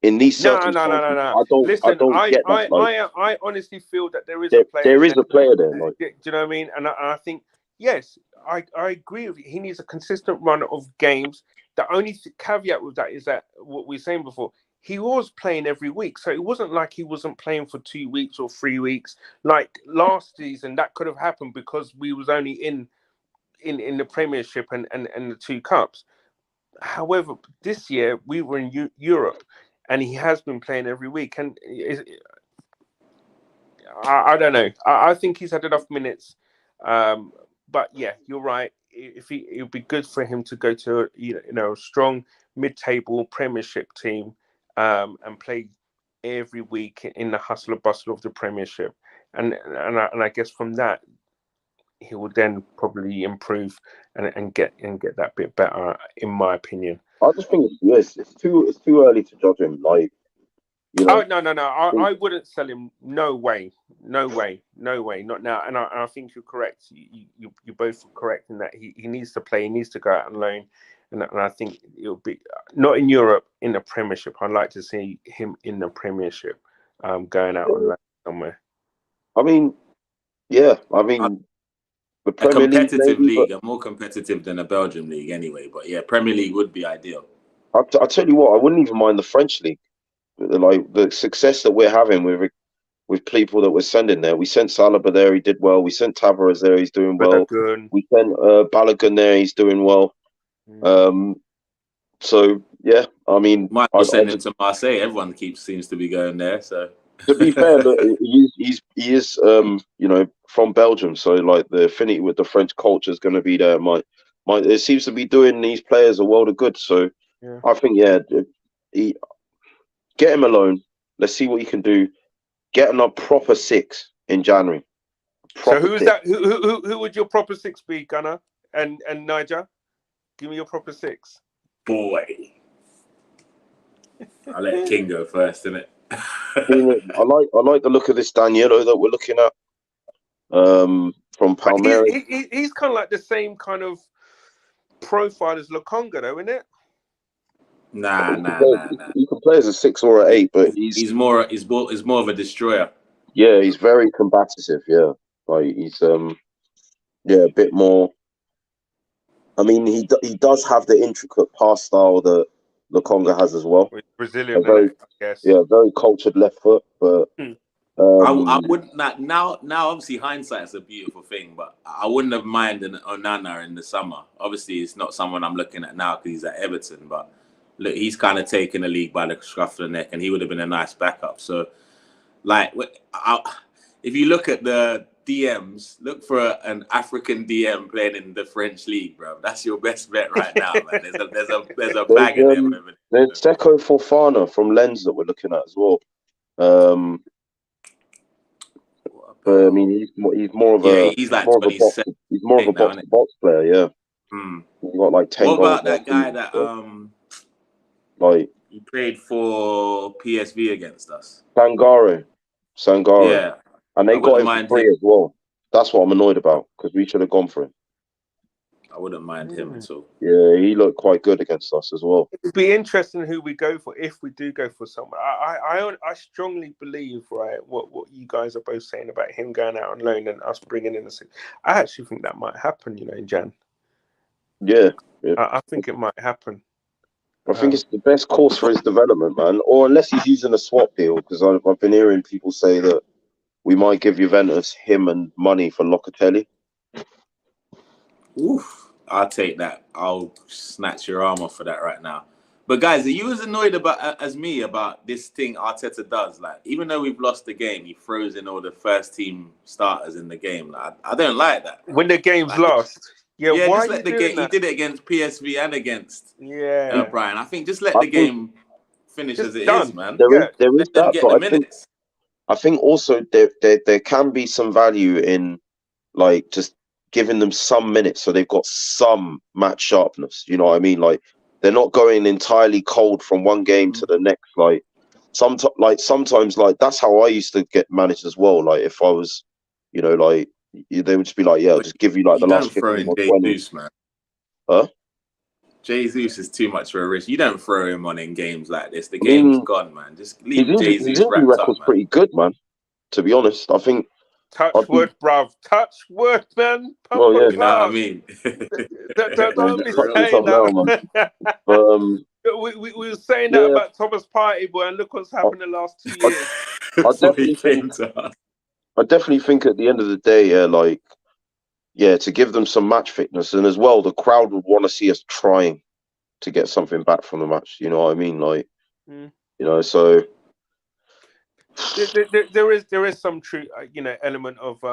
in these No. circumstances, I Listen, don't get that. Like, I honestly feel that there is a player there is there. a player there. Like, Do you know what I mean? And I think, yes, I agree with you. He needs a consistent run of games. The only caveat with that is that what we were saying before, he was playing every week. So it wasn't like he wasn't playing for 2 weeks or 3 weeks. Like last season, that could have happened because we was only in the Premiership and the two cups. However, this year we were in Europe, and he has been playing every week. And I don't know. I think he's had enough minutes. But yeah, you're right. It would be good for him to go to a strong mid-table Premiership team and play every week in the hustle and bustle of the Premiership, and I guess from that he will then probably improve and get that bit better, in my opinion. I just think it's too early to judge him. Like, you know. Oh no! I wouldn't sell him. No way! Not now. And I think you're correct. You both are correct in that he needs to play. He needs to go out on loan, and I think it'll be not in Europe, in the Premiership. I'd like to see him in the Premiership, going out on loan somewhere. I mean, yeah. I mean, the Premier competitive league, are more competitive than a Belgium league anyway. But yeah, Premier League would be ideal. I'll tell you what. I wouldn't even mind the French league. Like the success that we're having with people that we're sending there. We sent Saliba there, he did well. We sent Tavares there, he's doing well. Balogun. We sent Balogun there, he's doing well. So yeah, I mean, might well send him to Marseille. Everyone seems to be going there. So to be fair, look, he is from Belgium, so like the affinity with the French culture is going to be there. It seems to be doing these players a world of good. So yeah. I think get him alone. Let's see what he can do. Getting a proper 6 in January. So who is that? Who would your proper 6 be, Gunnar and Niger? Give me your proper 6. Boy, I'll let King go first, innit? I like the look of this Danilo that we're looking at. From Palmeiras. He's kind of like the same kind of profile as Lokonga, though, isn't it? Nah. He can play as a 6 or an 8, but he's more of a destroyer. Yeah, he's very combative. Yeah, like he's a bit more. I mean, he does have the intricate pass style that Lokonga has as well. Brazilian, very, I guess. Yeah, very cultured left foot, but. I wouldn't now. Obviously, hindsight's a beautiful thing, but I wouldn't have minded Onana in the summer. Obviously, it's not someone I'm looking at now because he's at Everton. But look, he's kind of taken the league by the scruff of the neck, and he would have been a nice backup. So, like, if you look at the DMs, look for an African DM playing in the French league, bro. That's your best bet right now, man. There's a bag of them. There's Seko Fofana from Lens that we're looking at as well. But I mean, he's more of a he's like more of a box. He's more of a box player, yeah. He's got like 10 What goals. about that guy that like he played for PSV against us? Sangare. Yeah, and they got him for free as well. That's what I'm annoyed about because we should have gone for him. I wouldn't mind him at all. Yeah, he looked quite good against us as well. It'd be interesting who we go for if we do go for someone. I strongly believe, right, what you guys are both saying about him going out on loan and us bringing in I actually think that might happen, in Jan. Yeah. I think it might happen. I think it's the best course for his development, man. Or unless he's using a swap deal, because I've been hearing people say that we might give Juventus him and money for Locatelli. Oof. I'll take that. I'll snatch your arm off for that right now. But guys, are you as annoyed as me about this thing Arteta does? Like, even though we've lost the game, he throws in all the first team starters in the game. Like, I don't like that. When the game's lost. Yeah, why just let the game. He did it against PSV and against Brian. I think just let the game finish as it is, man. There is that, get the minutes. I think also there can be some value in like just giving them some minutes so they've got some match sharpness. You know what I mean? Like they're not going entirely cold from one game to the next. Like sometimes like that's how I used to get managed as well. Like if I was, like they would just be like, yeah, I'll just give you like the last 15 or 20. Jesus, man. Huh? Jesus is too much for a risk. You don't throw him on in games like this. The game's gone, man. Just leave Jesus. His injury record's pretty good, man. To be honest, I think. Touch wood, bruv. Touch wood, man. Well, yeah. You know what I mean? Don't be saying that. we were saying that about Thomas Partey, boy, and look what's happened the last 2 years. I definitely think at the end of the day, to give them some match fitness, and as well, the crowd would want to see us trying to get something back from the match. You know what I mean? So there is some true, element of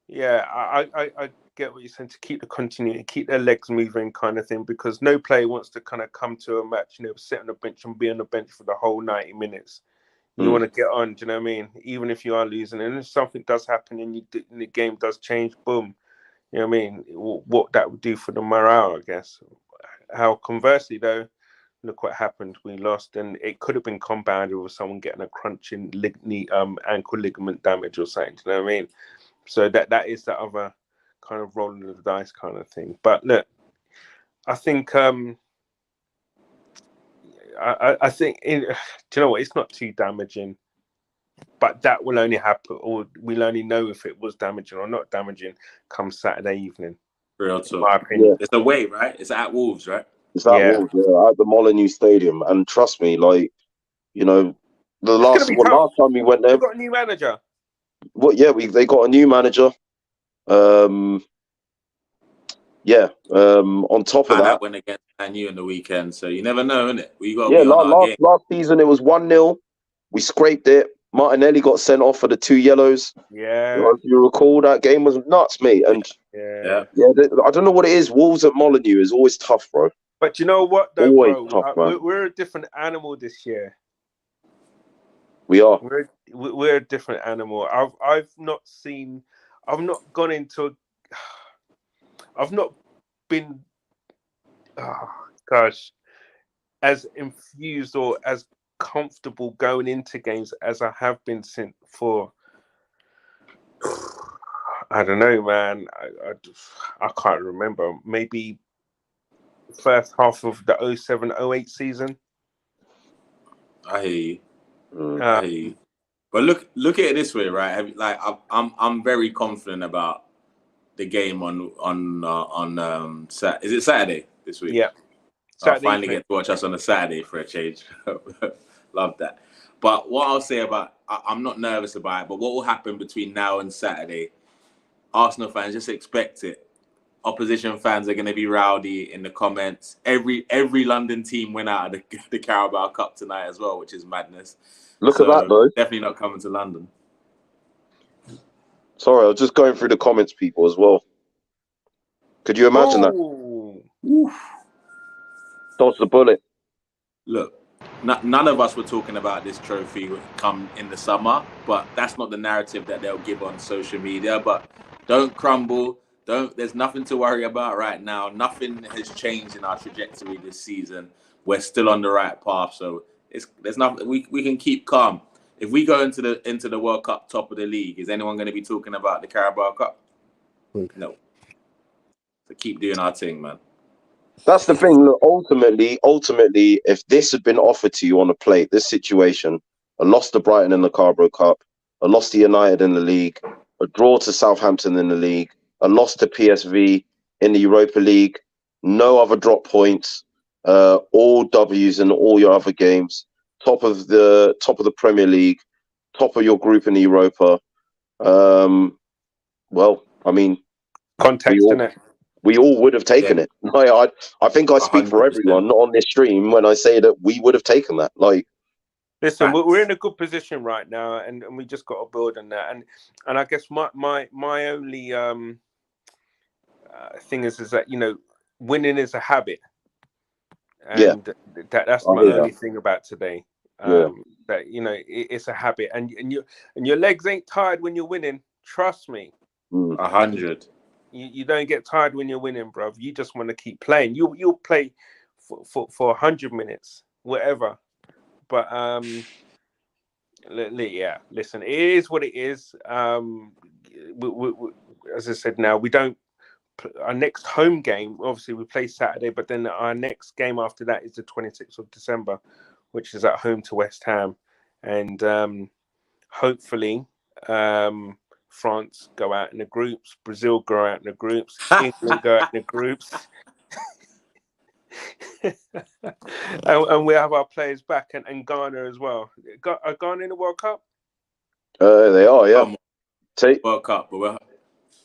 I get what you're saying, to keep the continuity, keep their legs moving, kind of thing, because no player wants to kind of come to a match, sit on the bench and be on the bench for the whole 90 minutes. You want to get on, do you know what I mean? Even if you are losing, and if something does happen and the game does change, boom, you know what I mean? What that would do for the morale, I guess. How conversely, though, look what happened. We lost, and it could have been compounded with someone getting a crunching ankle ligament damage or something, do you know what I mean? So that is that other kind of rolling of the dice kind of thing. But look, I think I think do you know what? It's not too damaging, but that will only happen, or we'll only know if it was damaging or not damaging come Saturday evening. Real talk. My opinion. Yeah. It's away, right? It's at Wolves, right? It's at Wolves, at the Molineux Stadium, and trust me, the last time we went there, we got a new manager. They got a new manager. On top of that went against Man U in the weekend, so you never know, innit? We got last season it was 1-0. We scraped it. Martinelli got sent off for the 2 yellows. Yeah, if you recall, that game was nuts, mate. And I don't know what it is. Wolves at Molineux is always tough, bro. But you know what, though, always bro? Tough, man. We're a different animal this year. We are. We're a different animal. I've not gone into. I've not been, as infused or as comfortable going into games as I have been since for. I don't know, man. I can't remember. Maybe first half of the 07-08 season. I hear you. But look at it this way, right? I'm very confident about the game on is it Saturday this week? Yeah. I'll finally get to watch us on a Saturday for a change. Love that. But what I'll say I'm not nervous about it, but what will happen between now and Saturday, Arsenal fans, just expect it. Opposition fans are going to be rowdy in the comments. Every London team went out of the Carabao Cup tonight as well, which is madness. Look at that, though. Definitely not coming to London. Sorry, I was just going through the comments, people, as well. Could you imagine that? Dodge the bullet. Look, none of us were talking about this trophy come in the summer, but that's not the narrative that they'll give on social media. But don't crumble. There's nothing to worry about right now. Nothing has changed in our trajectory this season. We're still on the right path. So there's nothing. We can keep calm. If we go into the World Cup top of the league, is anyone going to be talking about the Carabao Cup? No. So keep doing our thing, man. That's the thing. Look, ultimately, if this had been offered to you on a plate, this situation, a loss to Brighton in the Carabao Cup, a loss to United in the league, a draw to Southampton in the league, a loss to PSV in the Europa League, no other drop points, all W's in all your other games, top of the Premier League, top of your group in the Europa. Well, I mean, context in it. We all would have taken it. I think I speak 100%. For everyone on this stream when I say that we would have taken that. Listen, we're in a good position right now, and we just got to build on that. And I guess my only thing is that winning is a habit, and that's my only thing about today. That it's a habit, and your legs ain't tired when you're winning. Trust me. 100. You don't get tired when you're winning, bruv. You just want to keep playing. You'll play for 100 minutes, whatever. But listen, it is what it is. As I said, now we don't. Our next home game, obviously, we play Saturday, but then our next game after that is the 26th of December, which is at home to West Ham, and hopefully. France go out in the groups, Brazil go out in the groups, England go out in the groups. and we have our players back, and Ghana as well. Are Ghana in the World Cup? They are, yeah. World Cup, but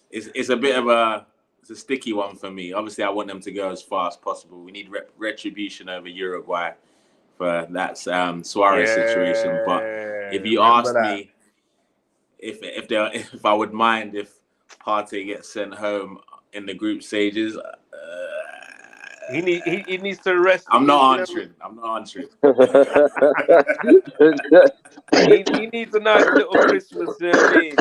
it's a bit of it's a sticky one for me. Obviously, I want them to go as far as possible. We need retribution over Uruguay for that Suarez situation. But if you ask me if I would mind if Partey gets sent home in the group stages, he needs to rest. I'm not answering. He needs a nice little Christmas. You know what I mean?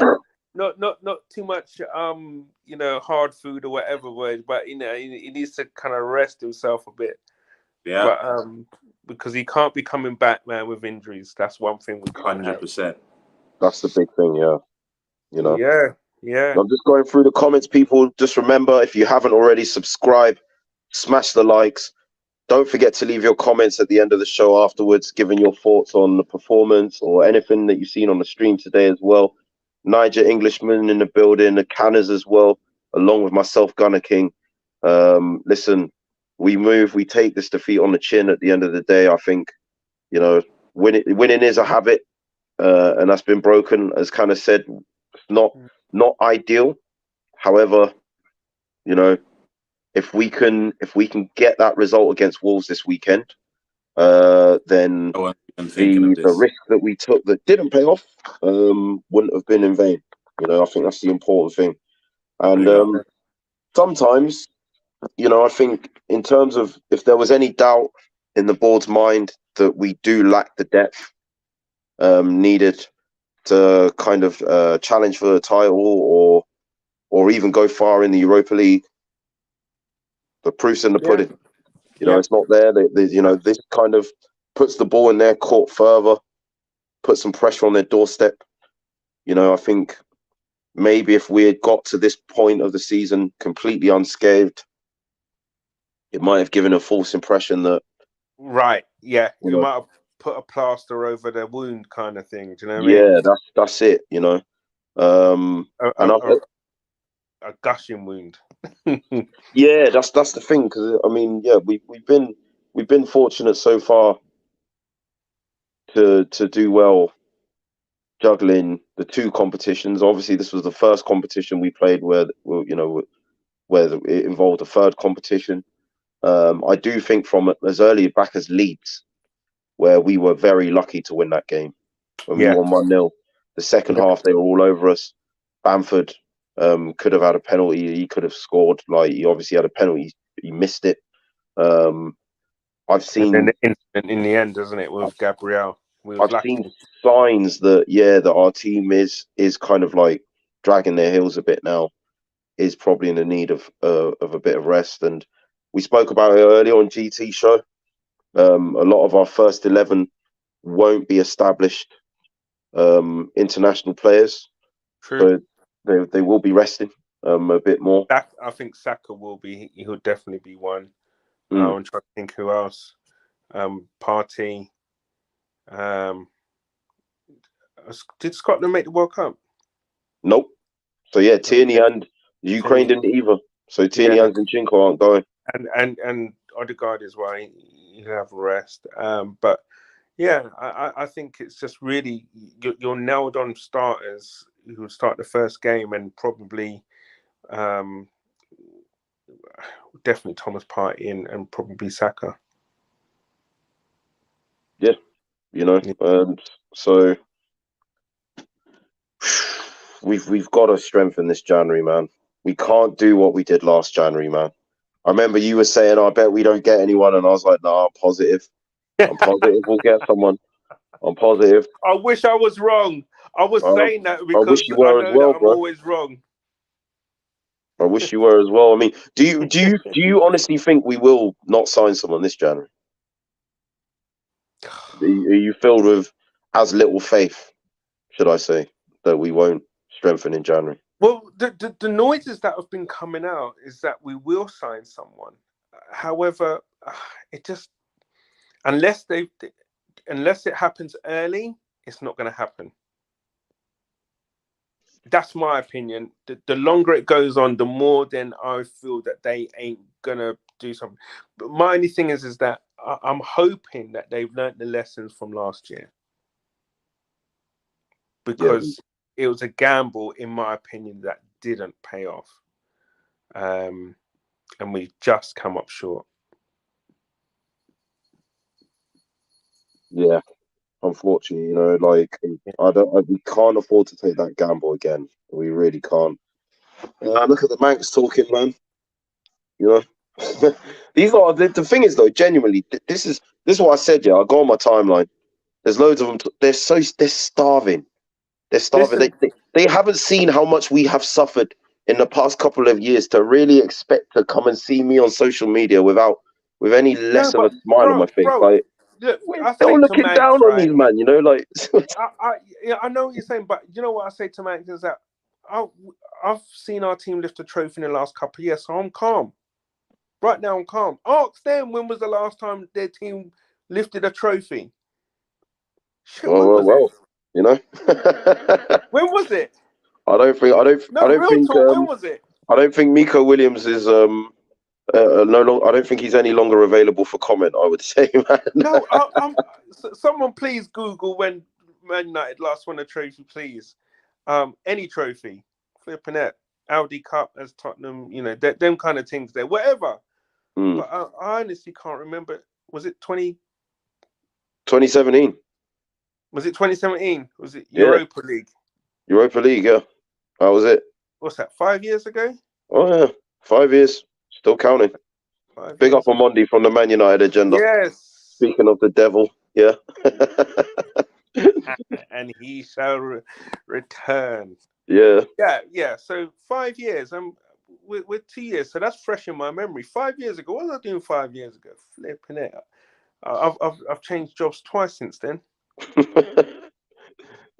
Not too much hard food or whatever word, but he needs to kind of rest himself a bit. Yeah. But because he can't be coming back, man, with injuries. That's one thing we can't 100%. That's the big thing, yeah. Yeah. I'm just going through the comments, people. Just remember, if you haven't already, subscribe, smash the likes. Don't forget to leave your comments at the end of the show afterwards, giving your thoughts on the performance or anything that you've seen on the stream today as well. Niger Englishman in the building, the Canners as well, along with myself, Gunner King. Listen, we take this defeat on the chin at the end of the day. I think, winning is a habit, and that's been broken, as kind of said, not ideal. However, if we can get that result against Wolves this weekend, then the risk that we took that didn't pay off wouldn't have been in vain. I think that's the important thing. And sometimes, I think in terms of if there was any doubt in the board's mind that we do lack the depth needed to kind of challenge for the title or even go far in the Europa League, the proof's in the pudding. It's not there. This kind of puts the ball in their court further, puts some pressure on their doorstep. I think maybe if we had got to this point of the season completely unscathed, it might have given a false impression that... Right, yeah. You might have put a plaster over the wound kind of thing. Do you know what I mean? Yeah, that's it, a gushing wound. Yeah, that's the thing, because we've been fortunate so far to do well juggling the two competitions. Obviously, this was the first competition we played where it involved a third competition. I do think from as early back as Leeds, where we were very lucky to win that game when we won 1-0. The second half, they were all over us. Bamford could have had a penalty. He could have scored. He obviously had a penalty. He missed it. I've seen an incident in the end, doesn't it, with Gabriel? I've seen signs that our team is kind of like dragging their heels a bit now. Is probably in the need of a bit of rest. And we spoke about it earlier on GT show. A lot of our first 11 won't be established international players. True. So they will be resting a bit more. I think Saka will be. He'll definitely be one. I'm trying to think who else. Partey. Did Scotland make the World Cup? Nope. So yeah, Tierney and Ukraine didn't either. So Tierney and Zinchenko aren't going. And Odegaard as well. He'll have a rest. But yeah, I think it's just really you're nailed on starters who will start the first game, and probably definitely Thomas Partey and probably Saka. Yeah, so we've got to strengthen this January, man. We can't do what we did last January, man. I remember you were saying, I bet we don't get anyone, and I was like, no, I'm positive. I'm positive we'll get someone. I'm positive. I wish I was wrong. I was saying that because I wish you were as well, I'm bro. always wrong. I wish you were as well. I mean, do you honestly think we will not sign someone this January? Are you filled with as little faith, should I say, that we won't strengthen in January? Well, the noises that have been coming out is that we will sign someone. However, it just unless it happens early, it's not going to happen. That's my opinion. The longer it goes on, the more then I feel that they ain't gonna do something. But my only thing is that I'm hoping that they've learnt the lessons from last year, because it was a gamble, in my opinion, that didn't pay off, and we've just come up short. Yeah, unfortunately, we can't afford to take that gamble again. We really can't. Look at the Manx talking, man. These are the thing is though. Genuinely, this is what I said. Yeah, I go on my timeline. There's loads of them. They're starving. They're starving. Listen, they haven't seen how much we have suffered in the past couple of years to really expect to come and see me on social media with any less of a smile on my face. Like, look, they're all looking down on these, man. I know what you're saying, but you know what I say to Manx is that I've seen our team lift a trophy in the last couple of years, so I'm calm. Right now, I'm calm. Ask them, when was the last time their team lifted a trophy? Shit, when was it? When was it? I don't think. When was it? I don't think Miko Williams is no longer. I don't think he's any longer available for comment. I would say, man. No, someone please Google when Man United last won a trophy, please. Any trophy, flipping it, Audi Cup as Tottenham, them kind of things there, whatever. But I honestly can't remember. Was it 2017? Was it 2017? Was it Europa League? Europa League, yeah. That was it. What's that, 5 years ago? Oh, yeah. 5 years. Still counting. Big up on Monday from the Man United agenda. Yes. Speaking of the devil, yeah. And he shall return. Yeah. Yeah. So 5 years. We're 2 years. So that's fresh in my memory. 5 years ago. What was I doing 5 years ago? Flipping it. I've changed jobs twice since then.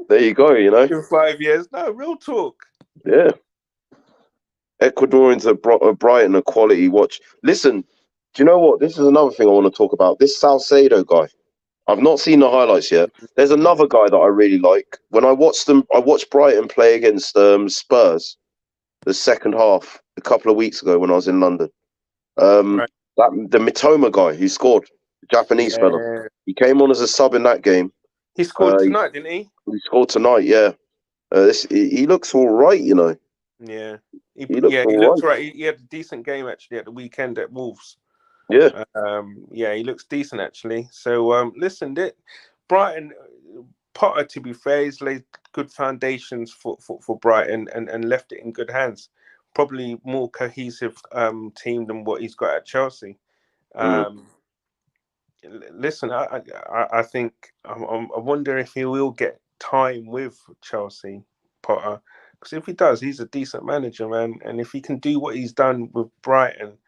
There you go, In 5 years. No, real talk. Yeah. Ecuadorians at Brighton, a quality watch. Listen, do you know what? This is another thing I want to talk about. This Salcedo guy. I've not seen the highlights yet. There's another guy that I really like. When I watched Brighton play against Spurs, the second half, a couple of weeks ago when I was in London. The Mitoma guy who scored, the Japanese fella. He came on as a sub in that game. He scored tonight, didn't he? He scored tonight, yeah. He looks all right, Yeah. He looks all right. He had a decent game actually at the weekend at Wolves. Yeah. He looks decent actually. So listen, Brighton, Potter, to be fair, he's laid good foundations for Brighton and left it in good hands. Probably more cohesive team than what he's got at Chelsea. Listen, I think I wonder if he will get time with Chelsea, Potter, because if he does, he's a decent manager, man. And if he can do what he's done with Brighton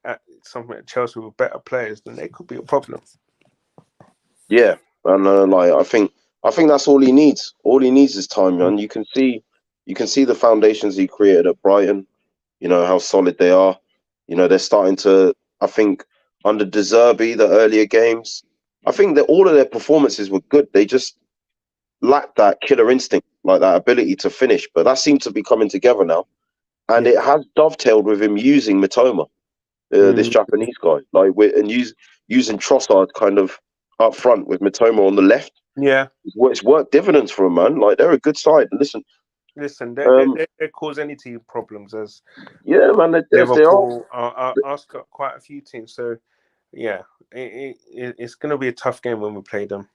at something at Chelsea with better players, then there could be a problem. Yeah, and I think that's all he needs. All he needs is time, man. You can see the foundations he created at Brighton. How solid they are. They're starting to. I think under De Zerbi, the earlier games, I think that all of their performances were good. They just lacked that killer instinct, like that ability to finish. But that seems to be coming together now, and it has dovetailed with him using Mitoma, this Japanese guy, using Trossard kind of up front with Mitoma on the left. Yeah, it's worked dividends for him, man. Like, they're a good side. Listen, they cause any team problems, as man. Liverpool are got quite a few teams. So yeah, it's going to be a tough game when we play them.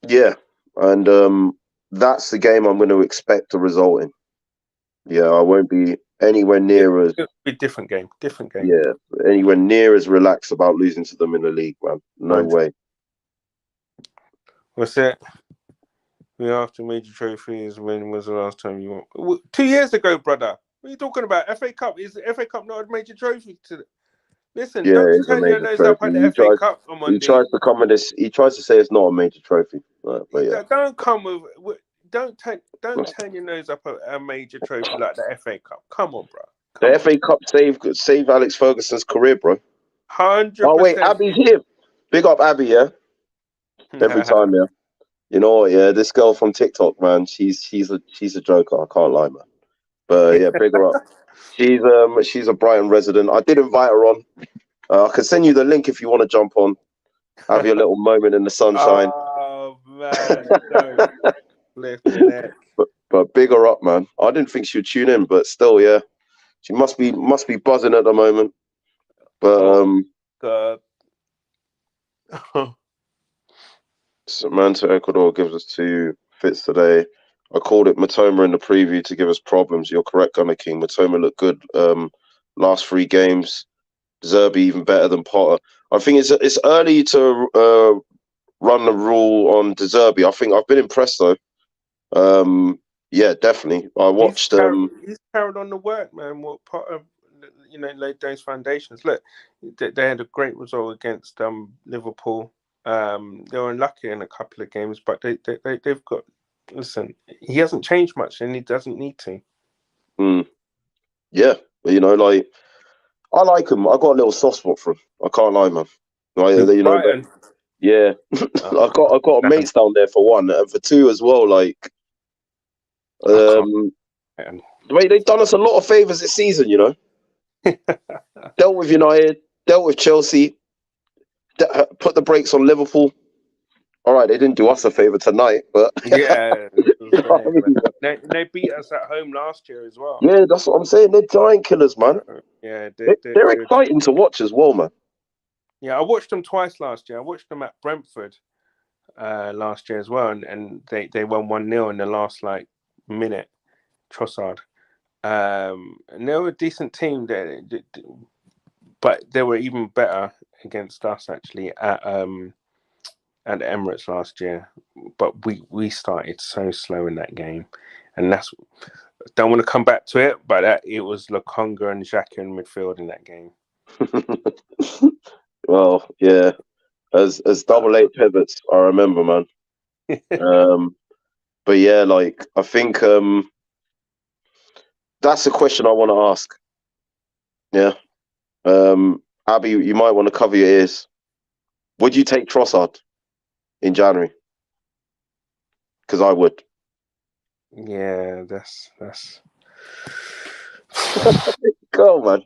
Yeah, and that's the game I'm going to expect a result in. Yeah, I won't be anywhere near as... It'll be a different game. Yeah, anywhere near as relaxed about losing to them in the league, man. No way. What's it? We after major trophies. When was the last time you won? 2 years ago, brother. What are you talking about? FA Cup? Is the FA Cup not a major trophy? Listen, don't turn your nose up at the FA Cup on Monday. He tries to come with this. He tries to say it's not a major trophy. But yeah. Don't come with. Don't turn your nose up at a major trophy like the FA Cup. Come on, bro. The FA Cup saved Alex Ferguson's career, bro. 100%. Oh wait, Abby's here. Big up Abby, yeah. Every time, yeah. You know what? Yeah, this girl from TikTok, man. She's a joker. I can't lie, man. But yeah, big her up. She's a Brighton resident. I did invite her on. I can send you the link if you want to jump on. Have your little moment in the sunshine. Oh man, no, flipping it. But big her up, man. I didn't think she'd tune in, but still, yeah, she must be buzzing at the moment. But God. Samantha Ecuador gives us 2 fits today. I called it Matoma in the preview to give us problems. You're correct, Gunner King. Matoma looked good last 3 games. Zerbi even better than Potter. I think it's early to run the rule on De Zerbi. I think I've been impressed though. Yeah, definitely. I watched. He's carried on the work, man. What part of laid those foundations? Look, they had a great result against Liverpool. They were unlucky in a couple of games, but they've got. Listen, he hasn't changed much, and he doesn't need to. Yeah, like I like him. I got a little soft spot for him. I can't lie, man. Brighton. Yeah, I got mates down there for 1, and for 2 as well. Like, they've done us a lot of favors this season. Dealt with United, dealt with Chelsea, put the brakes on Liverpool. All right, they didn't do us a favor tonight, but yeah, they beat us at home last year as well. Yeah, that's what I'm saying. They're giant killers, man. Yeah, they're exciting to watch as well, man. Yeah, I watched them twice last year. I watched them at Brentford last year as well, and they won 1-0 in the last minute. Trossard, and they were a decent team. But they were even better against us actually at the Emirates last year. But we started so slow in that game, and don't want to come back to it, but it was Lokonga and Xhaka in midfield in that game. Well, yeah, as double 8 pivots, I remember, man. But yeah, I think that's a question I want to ask. Yeah, Abby, you might want to cover your ears. Would you take Trossard in January? Because I would. Yeah, that's. Go on, man.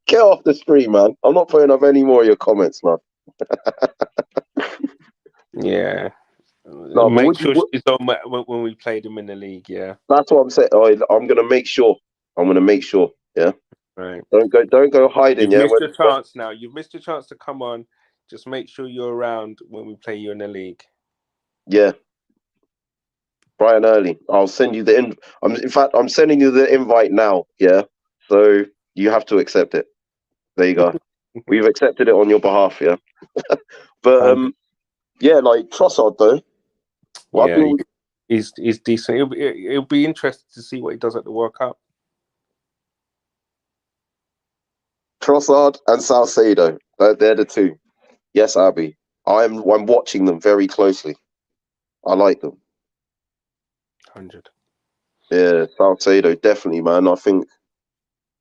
Get off the stream, man. I'm not putting up any more of your comments, man. Yeah. No, make sure she's on when we played him in the league, yeah. That's what I'm saying. I'm going to make sure. Yeah. Right. Don't go hiding. You've missed your chance now. You've missed your chance to come on. Just make sure you're around when we play you in the league. Yeah. Bright and early. I'll send you the in fact, I'm sending you the invite now. Yeah. So you have to accept it. There you go. We've accepted it on your behalf. Yeah. But yeah, Trossard though. Well, yeah, he's decent. It'll be interesting to see what he does at the World Cup. Trossard and Salcedo. They're the 2. Yes, Abby. I'm watching them very closely. I like them. 100. Yeah, Salcedo, definitely, man. I think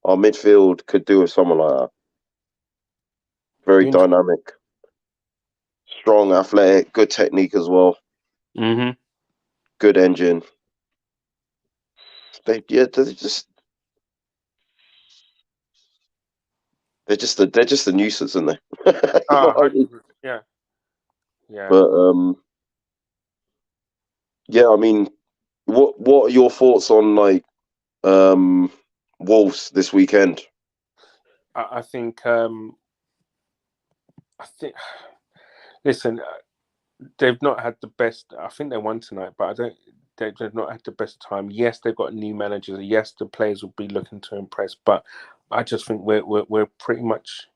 our midfield could do with someone like that. Very dynamic, strong, athletic, good technique as well. Mm-hmm. Good engine. They're just a nuisance, aren't they? Yeah. But yeah, I mean, what are your thoughts on Wolves this weekend? I think. Listen, they've not had the best. I think they won tonight, but they've not had the best time. Yes, they've got new managers. Yes, the players will be looking to impress, but I just think we're pretty much.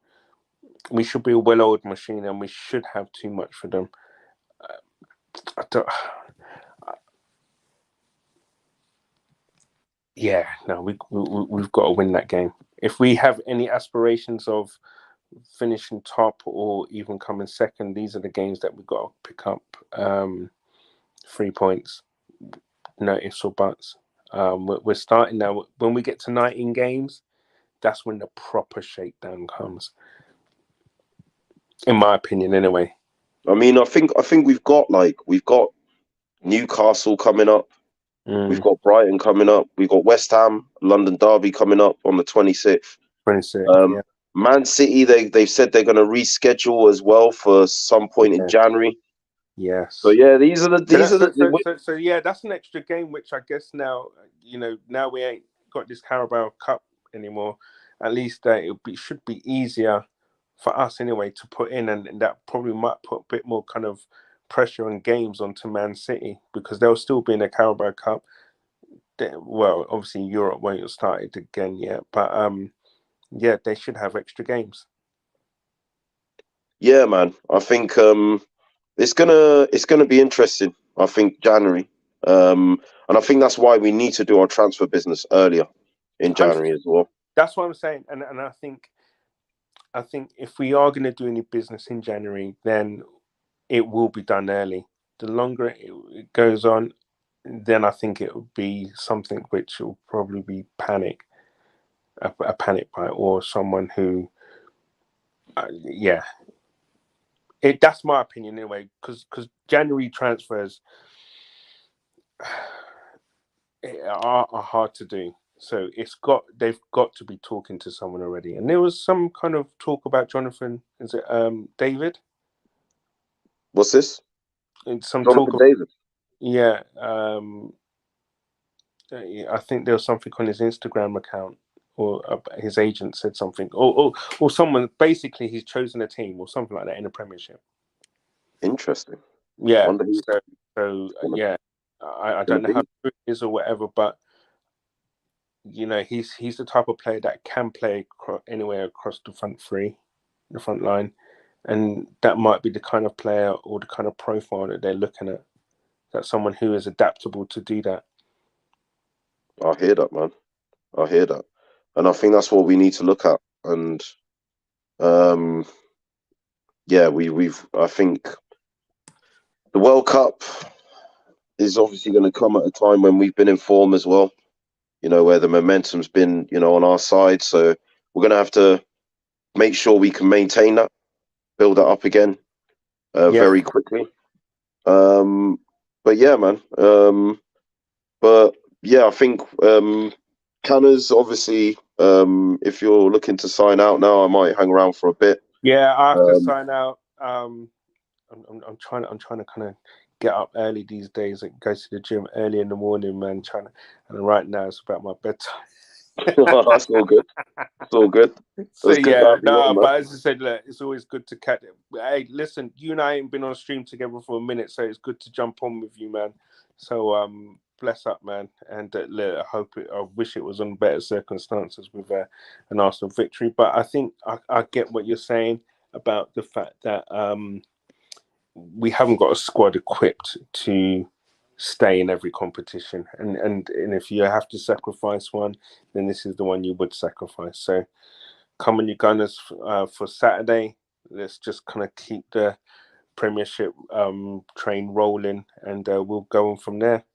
We should be a well-oiled machine, and we should have too much for them. Yeah, no, we've got to win that game. If we have any aspirations of finishing top or even coming second, these are the games that we've got to pick up 3 points. No ifs or buts. We're starting now. When we get to 19 games, that's when the proper shakedown comes. In my opinion, anyway. I mean, I think we've got Newcastle coming up. We've got Brighton coming up. We've got West Ham, London Derby coming up on the 26th. 26th, yeah. Man City, they've said they're going to reschedule as well for some point in January. Yes. So yeah, these are the. So yeah, that's an extra game, which I guess now now we ain't got this Carabao Cup anymore. At least should be easier for us anyway to put in, and that probably might put a bit more kind of pressure and games onto Man City, because they'll still be in the Carabao Cup. Well, obviously Europe won't have started again yet, but yeah, they should have extra games. Yeah, man. I think it's gonna be interesting. I think January, and I think that's why we need to do our transfer business earlier in January as well. That's what I'm saying, and I think if we are going to do any business in January, then it will be done early. The longer it goes on, then I think it will be something which will probably be a panic buy, or someone who, that's my opinion anyway. Because January transfers are hard to do. So they've got to be talking to someone already. And there was some kind of talk about Jonathan. Is it David? What's this? Some Jonathan talk of David. Yeah, I think there was something on his Instagram account, or his agent said something, or someone. Basically, he's chosen a team or something like that in the Premiership. Interesting. Yeah. Yeah, I don't know how true it is or whatever, but he's the type of player that can play anywhere across the front line, and that might be the kind of player or the kind of profile that they're looking at. That's someone who is adaptable to do that. I hear that, man. I hear that, and I think that's what we need to look at. And yeah, I think the World Cup is obviously going to come at a time when we've been in form as well. Where the momentum's been, on our side. So we're going to have to make sure we can maintain that, build that up again, very quickly. But yeah, man. But yeah, I think Canners, obviously, if you're looking to sign out now, I might hang around for a bit. Yeah, I have to sign out. I'm trying to kind of get up early these days and go to the gym early in the morning, man. And right now it's about my bedtime. That's all good. It's all good. So yeah, but as I said, look, it's always good to catch it. Hey, listen, you and I ain't been on stream together for a minute, so it's good to jump on with you, man. So bless up, man, and I wish it was on better circumstances with an Arsenal victory. But I think I get what you're saying about the fact that we haven't got a squad equipped to stay in every competition, and if you have to sacrifice one, then this is the one you would sacrifice. So come on, you Gunners, for Saturday. Let's just kind of keep the Premiership train rolling, and we'll go on from there.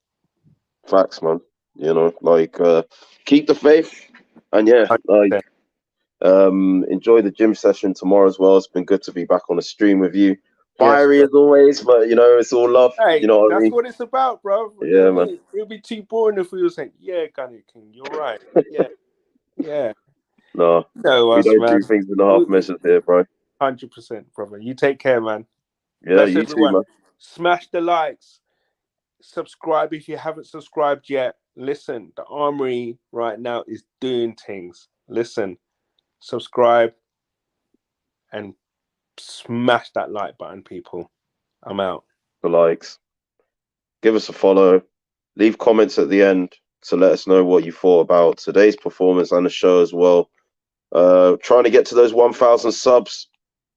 Facts, man. Keep the faith, and enjoy the gym session tomorrow as well. It's been good to be back on the stream with you. Fiery as always, but it's all love. Hey, what I mean? What it's about, bro. Yeah, man. It'd be too boring if we were saying, "Yeah, Gunny King, you're right." Yeah. No, we don't do things in the half measures here, bro. 100%, brother. You take care, man. Yeah, bless you everyone. Too, man. Smash the likes. Subscribe if you haven't subscribed yet. Listen, the Armoury right now is doing things. Listen, subscribe and smash that like button, people. I'm out. The likes. Give us a follow. Leave comments at the end to let us know what you thought about today's performance and the show as well. Trying to get to those 1,000 subs.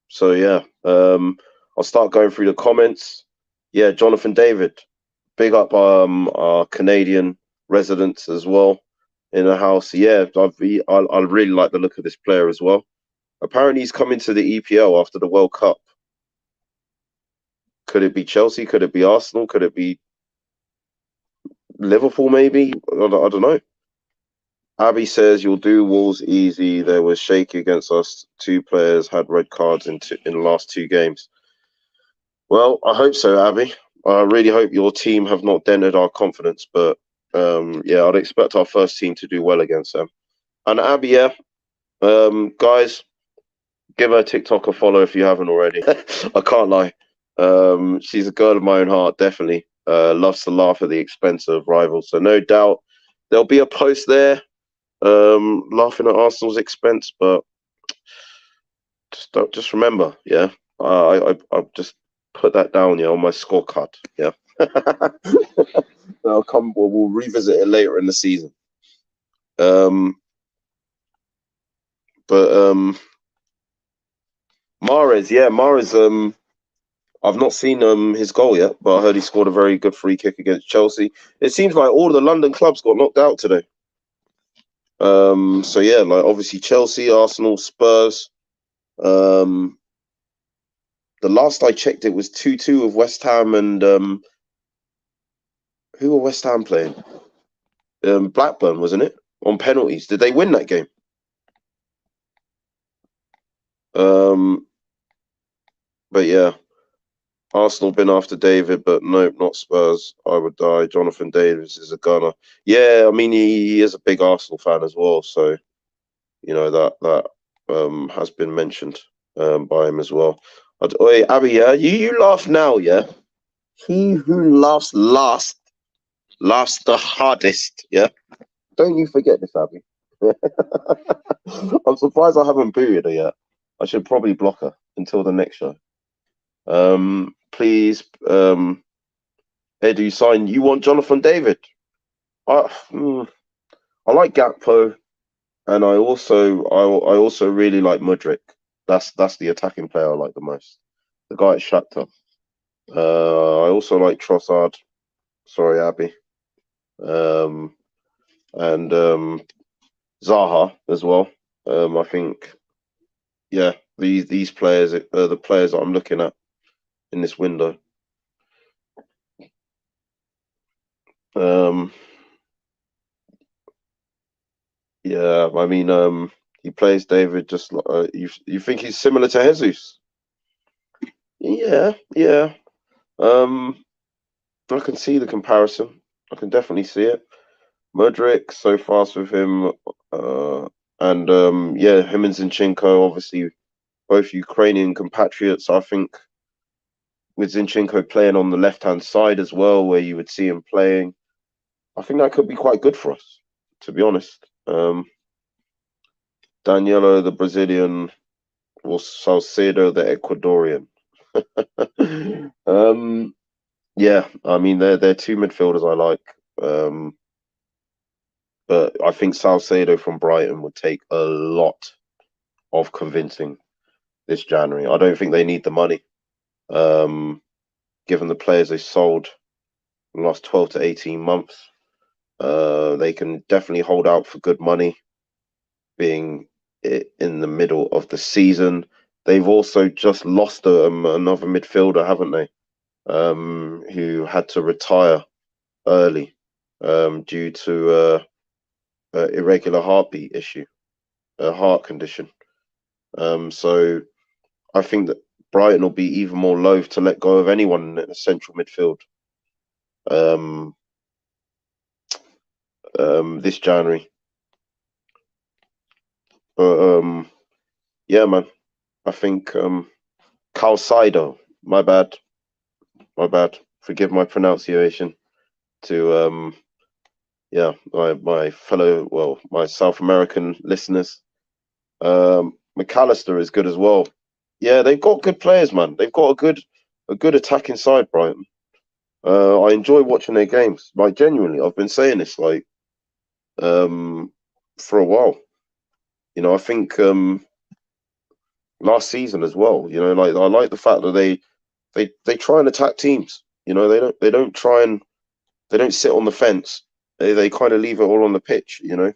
So yeah, I'll start going through the comments. Yeah, Jonathan David, big up our Canadian residents as well in the house. Yeah, I really like the look of this player as well. Apparently he's coming to the EPL after the World Cup. Could it be Chelsea? Could it be Arsenal? Could it be Liverpool maybe? I don't know. Abby says, you'll do Wolves easy. They were shaky against us. 2 players had red cards in the last 2 games. Well, I hope so, Abby. I really hope your team have not dented our confidence. But yeah, I'd expect our first team to do well against them. And Abby, guys, Give her TikTok a follow if you haven't already. I can't lie. She's a girl of my own heart, definitely. Loves to laugh at the expense of rivals. So no doubt there'll be a post there, laughing at Arsenal's expense. But just remember, yeah. I just put that down, yeah, on my scorecard, yeah. We'll revisit it later in the season. Mahrez, I've not seen his goal yet, but I heard he scored a very good free kick against Chelsea. It seems like all the London clubs got knocked out today. So yeah, like obviously Chelsea, Arsenal, Spurs. The last I checked, it was 2-2 with West Ham and who were West Ham playing? Blackburn, wasn't it? On penalties. Did they win that game? But yeah, Arsenal been after David, but nope, not Spurs. I would die. Jonathan Davis is a gunner. Yeah, I mean he is a big Arsenal fan as well, so you know that has been mentioned by him as well. Oi, Abby, yeah, you laugh now, yeah. He who laughs last laughs the hardest, yeah. Don't you forget this, Abby. I'm surprised I haven't booted her yet. I should probably block her until the next show. Please, Edu, sign. You want Jonathan David? I like Gakpo, and I also really like Mudryk. That's the attacking player I like the most. The guy at Shakhtar. I also like Trossard. Sorry, Abby. And Zaha as well. I think, yeah, these players are the players that I'm looking at in this window. Yeah, I mean, he plays David just like you think he's similar to Jesus? Yeah. I can see the comparison. I can definitely see it. Mudryk so fast with him, and yeah, him and Zinchenko, obviously both Ukrainian compatriots. I think with Zinchenko playing on the left-hand side as well, where you would see him playing, I think that could be quite good for us, to be honest. Danilo, the Brazilian, or Salcedo, the Ecuadorian. Yeah, I mean they're two midfielders I like. But I think Salcedo from Brighton would take a lot of convincing this January. I don't think they need the money. Given the players they sold in the last 12 to 18 months, they can definitely hold out for good money being in the middle of the season. They've also just lost another midfielder, haven't they? Who had to retire early due to irregular heartbeat issue, a heart condition. So I think that Brighton will be even more loath to let go of anyone in the central midfield this January. But yeah, man, I think Calcido. My bad. Forgive my pronunciation. To yeah, my fellow, my South American listeners. McAllister is good as well. Yeah, they've got good players, man. They've got a good attacking side, Brighton. I enjoy watching their games. Like genuinely, I've been saying this like for a while. You know, I think last season as well. You know, like I like the fact that they try and attack teams. You know, they don't sit on the fence. They kind of leave it all on the pitch. You know,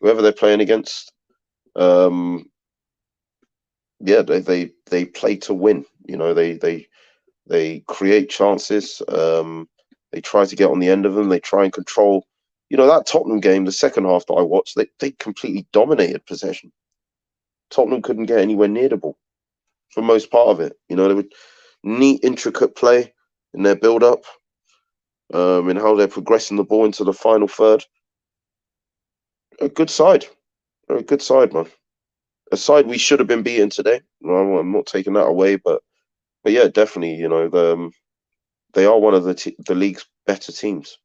whoever they're playing against. Yeah, they play to win. You know, they create chances. They try to get on the end of them. They try and control. You know, that Tottenham game, the second half that I watched, they completely dominated possession. Tottenham couldn't get anywhere near the ball for most part of it. You know, they would neat, intricate play in their build-up, in how they're progressing the ball into the final third. A good side, man. a side we should have been beaten today. I'm not taking that away, but yeah, definitely, they are one of the league's better teams.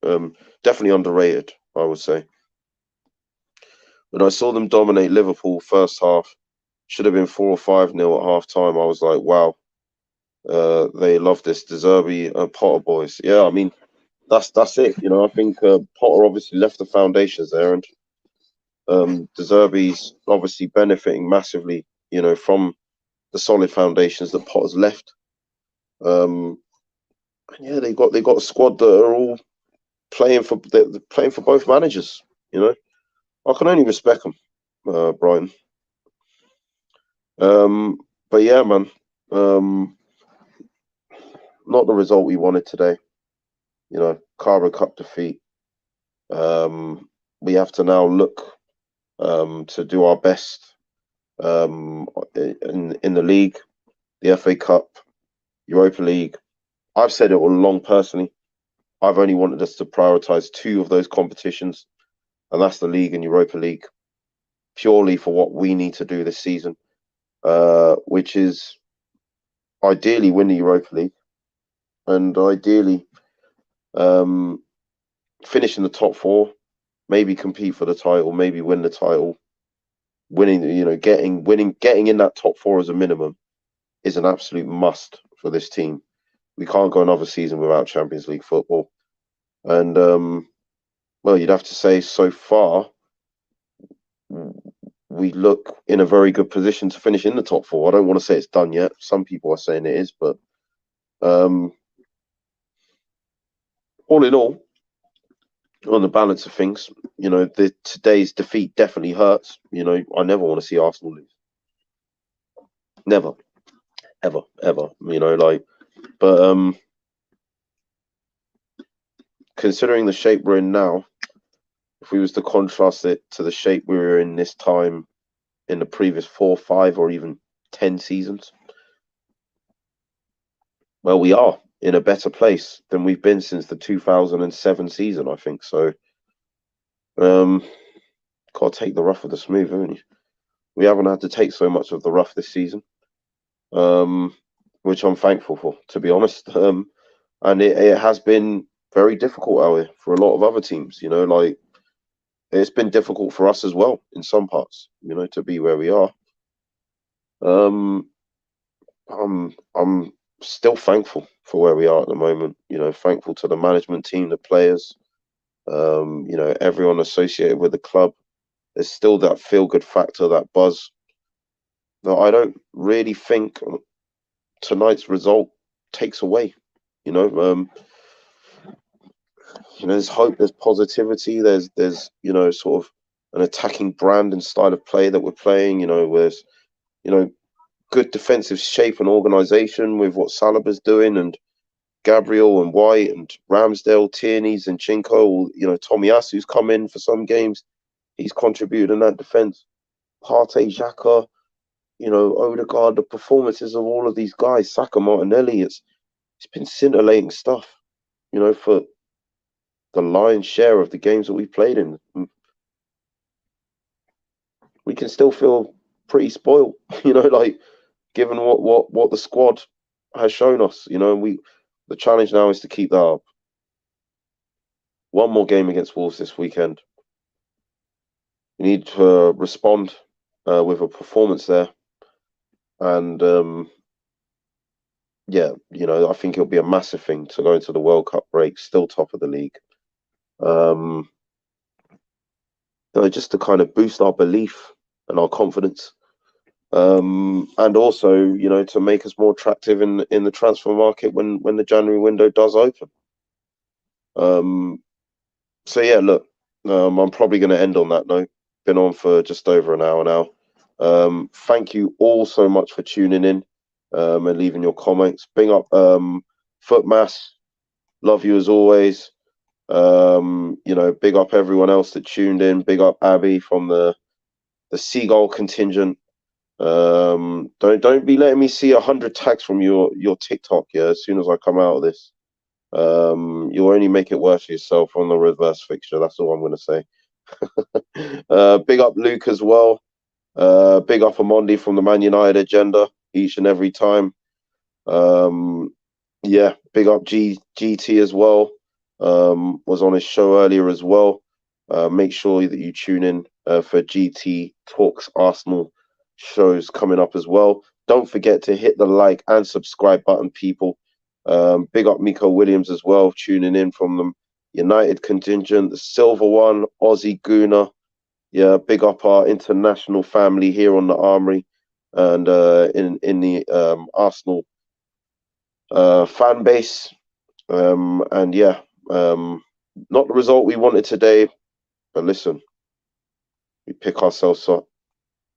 Definitely underrated, I would say. When I saw them dominate Liverpool first half, should have been 4 or 5-0 at half time. I was like, wow, they love this De Zerbi Potter boys. Yeah, I mean, that's it. I think Potter obviously left the foundations there, and De Zerbi's obviously benefiting massively, from the solid foundations that Potter's left. Yeah, they got a squad that are all playing for both managers. I can only respect them, Brighton. But yeah, man, not the result we wanted today. Carabao Cup defeat. We have to now look to do our best in the league, the FA Cup, Europa League. I've said it all along personally. I've only wanted us to prioritise 2 of those competitions, and that's the league and Europa League, purely for what we need to do this season, which is ideally win the Europa League and ideally finish in the top 4, maybe compete for the title, maybe win the title. Winning, getting in that top 4 as a minimum is an absolute must for this team. We can't go another season without Champions League football. And well, you'd have to say so far we look in a very good position to finish in the top 4. I don't want to say it's done yet. Some people are saying it is, but all in all, on the balance of things, today's defeat definitely hurts. I never want to see Arsenal lose. Never, ever. But considering the shape we're in now, if we was to contrast it to the shape we were in this time in the previous 4, 5, or even 10 seasons, well, we are in a better place than we've been since the 2007 season, I think. So, gotta take the rough with the smooth, haven't you? We haven't had to take so much of the rough this season, which I'm thankful for, to be honest. And it has been very difficult out here for a lot of other teams. It's been difficult for us as well in some parts. To be where we are. I'm still thankful for where we are at the moment. Thankful to the management team, the players, everyone associated with the club. There's still that feel-good factor, that buzz, that I don't really think tonight's result takes away. There's hope, there's positivity, there's sort of an attacking brand and style of play that we're playing. There's good defensive shape and organisation with what Salaba's doing, and Gabriel and White and Ramsdale, Tierney, Zinchenko, Tomiyasu's come in for some games. He's contributed in that defence. Partey, Xhaka, Odegaard, the performances of all of these guys, Saka, Martinelli, it's been scintillating stuff, for the lion's share of the games that we've played in. We can still feel pretty spoiled, given what the squad has shown us. The challenge now is to keep that up. One more game against Wolves this weekend. We need to respond with a performance there. And yeah, I think it'll be a massive thing to go into the World Cup break, still top of the league. Just to kind of boost our belief and our confidence. And also, to make us more attractive in the transfer market when the January window does open. So yeah, look, I'm probably going to end on that note. Been on for just over an hour now. Thank you all so much for tuning in and leaving your comments. Big up Footmass, love you as always. Big up everyone else that tuned in. Big up Abby from the Seagull contingent. Don't be letting me see 100 tags from your TikTok, yeah, as soon as I come out of this. You'll only make it worse for yourself on the reverse fixture. That's all I'm going to say. Big up Luke as well. Big up Amondi from the Man United agenda each and every time. Yeah, big up GT as well. Was on his show earlier as well. Make sure that you tune in for GT Talks Arsenal shows coming up as well. Don't forget to hit the like and subscribe button, people. Big up Miko Williams as well, tuning in from the United contingent, the Silver One, Aussie Gooner. Yeah, big up our international family here on the Armoury and in the Arsenal fan base. And yeah, not the result we wanted today, but listen, we pick ourselves up,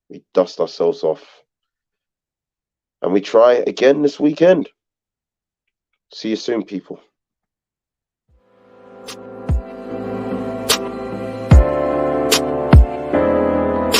we dust ourselves off, and we try again this weekend. See you soon, people.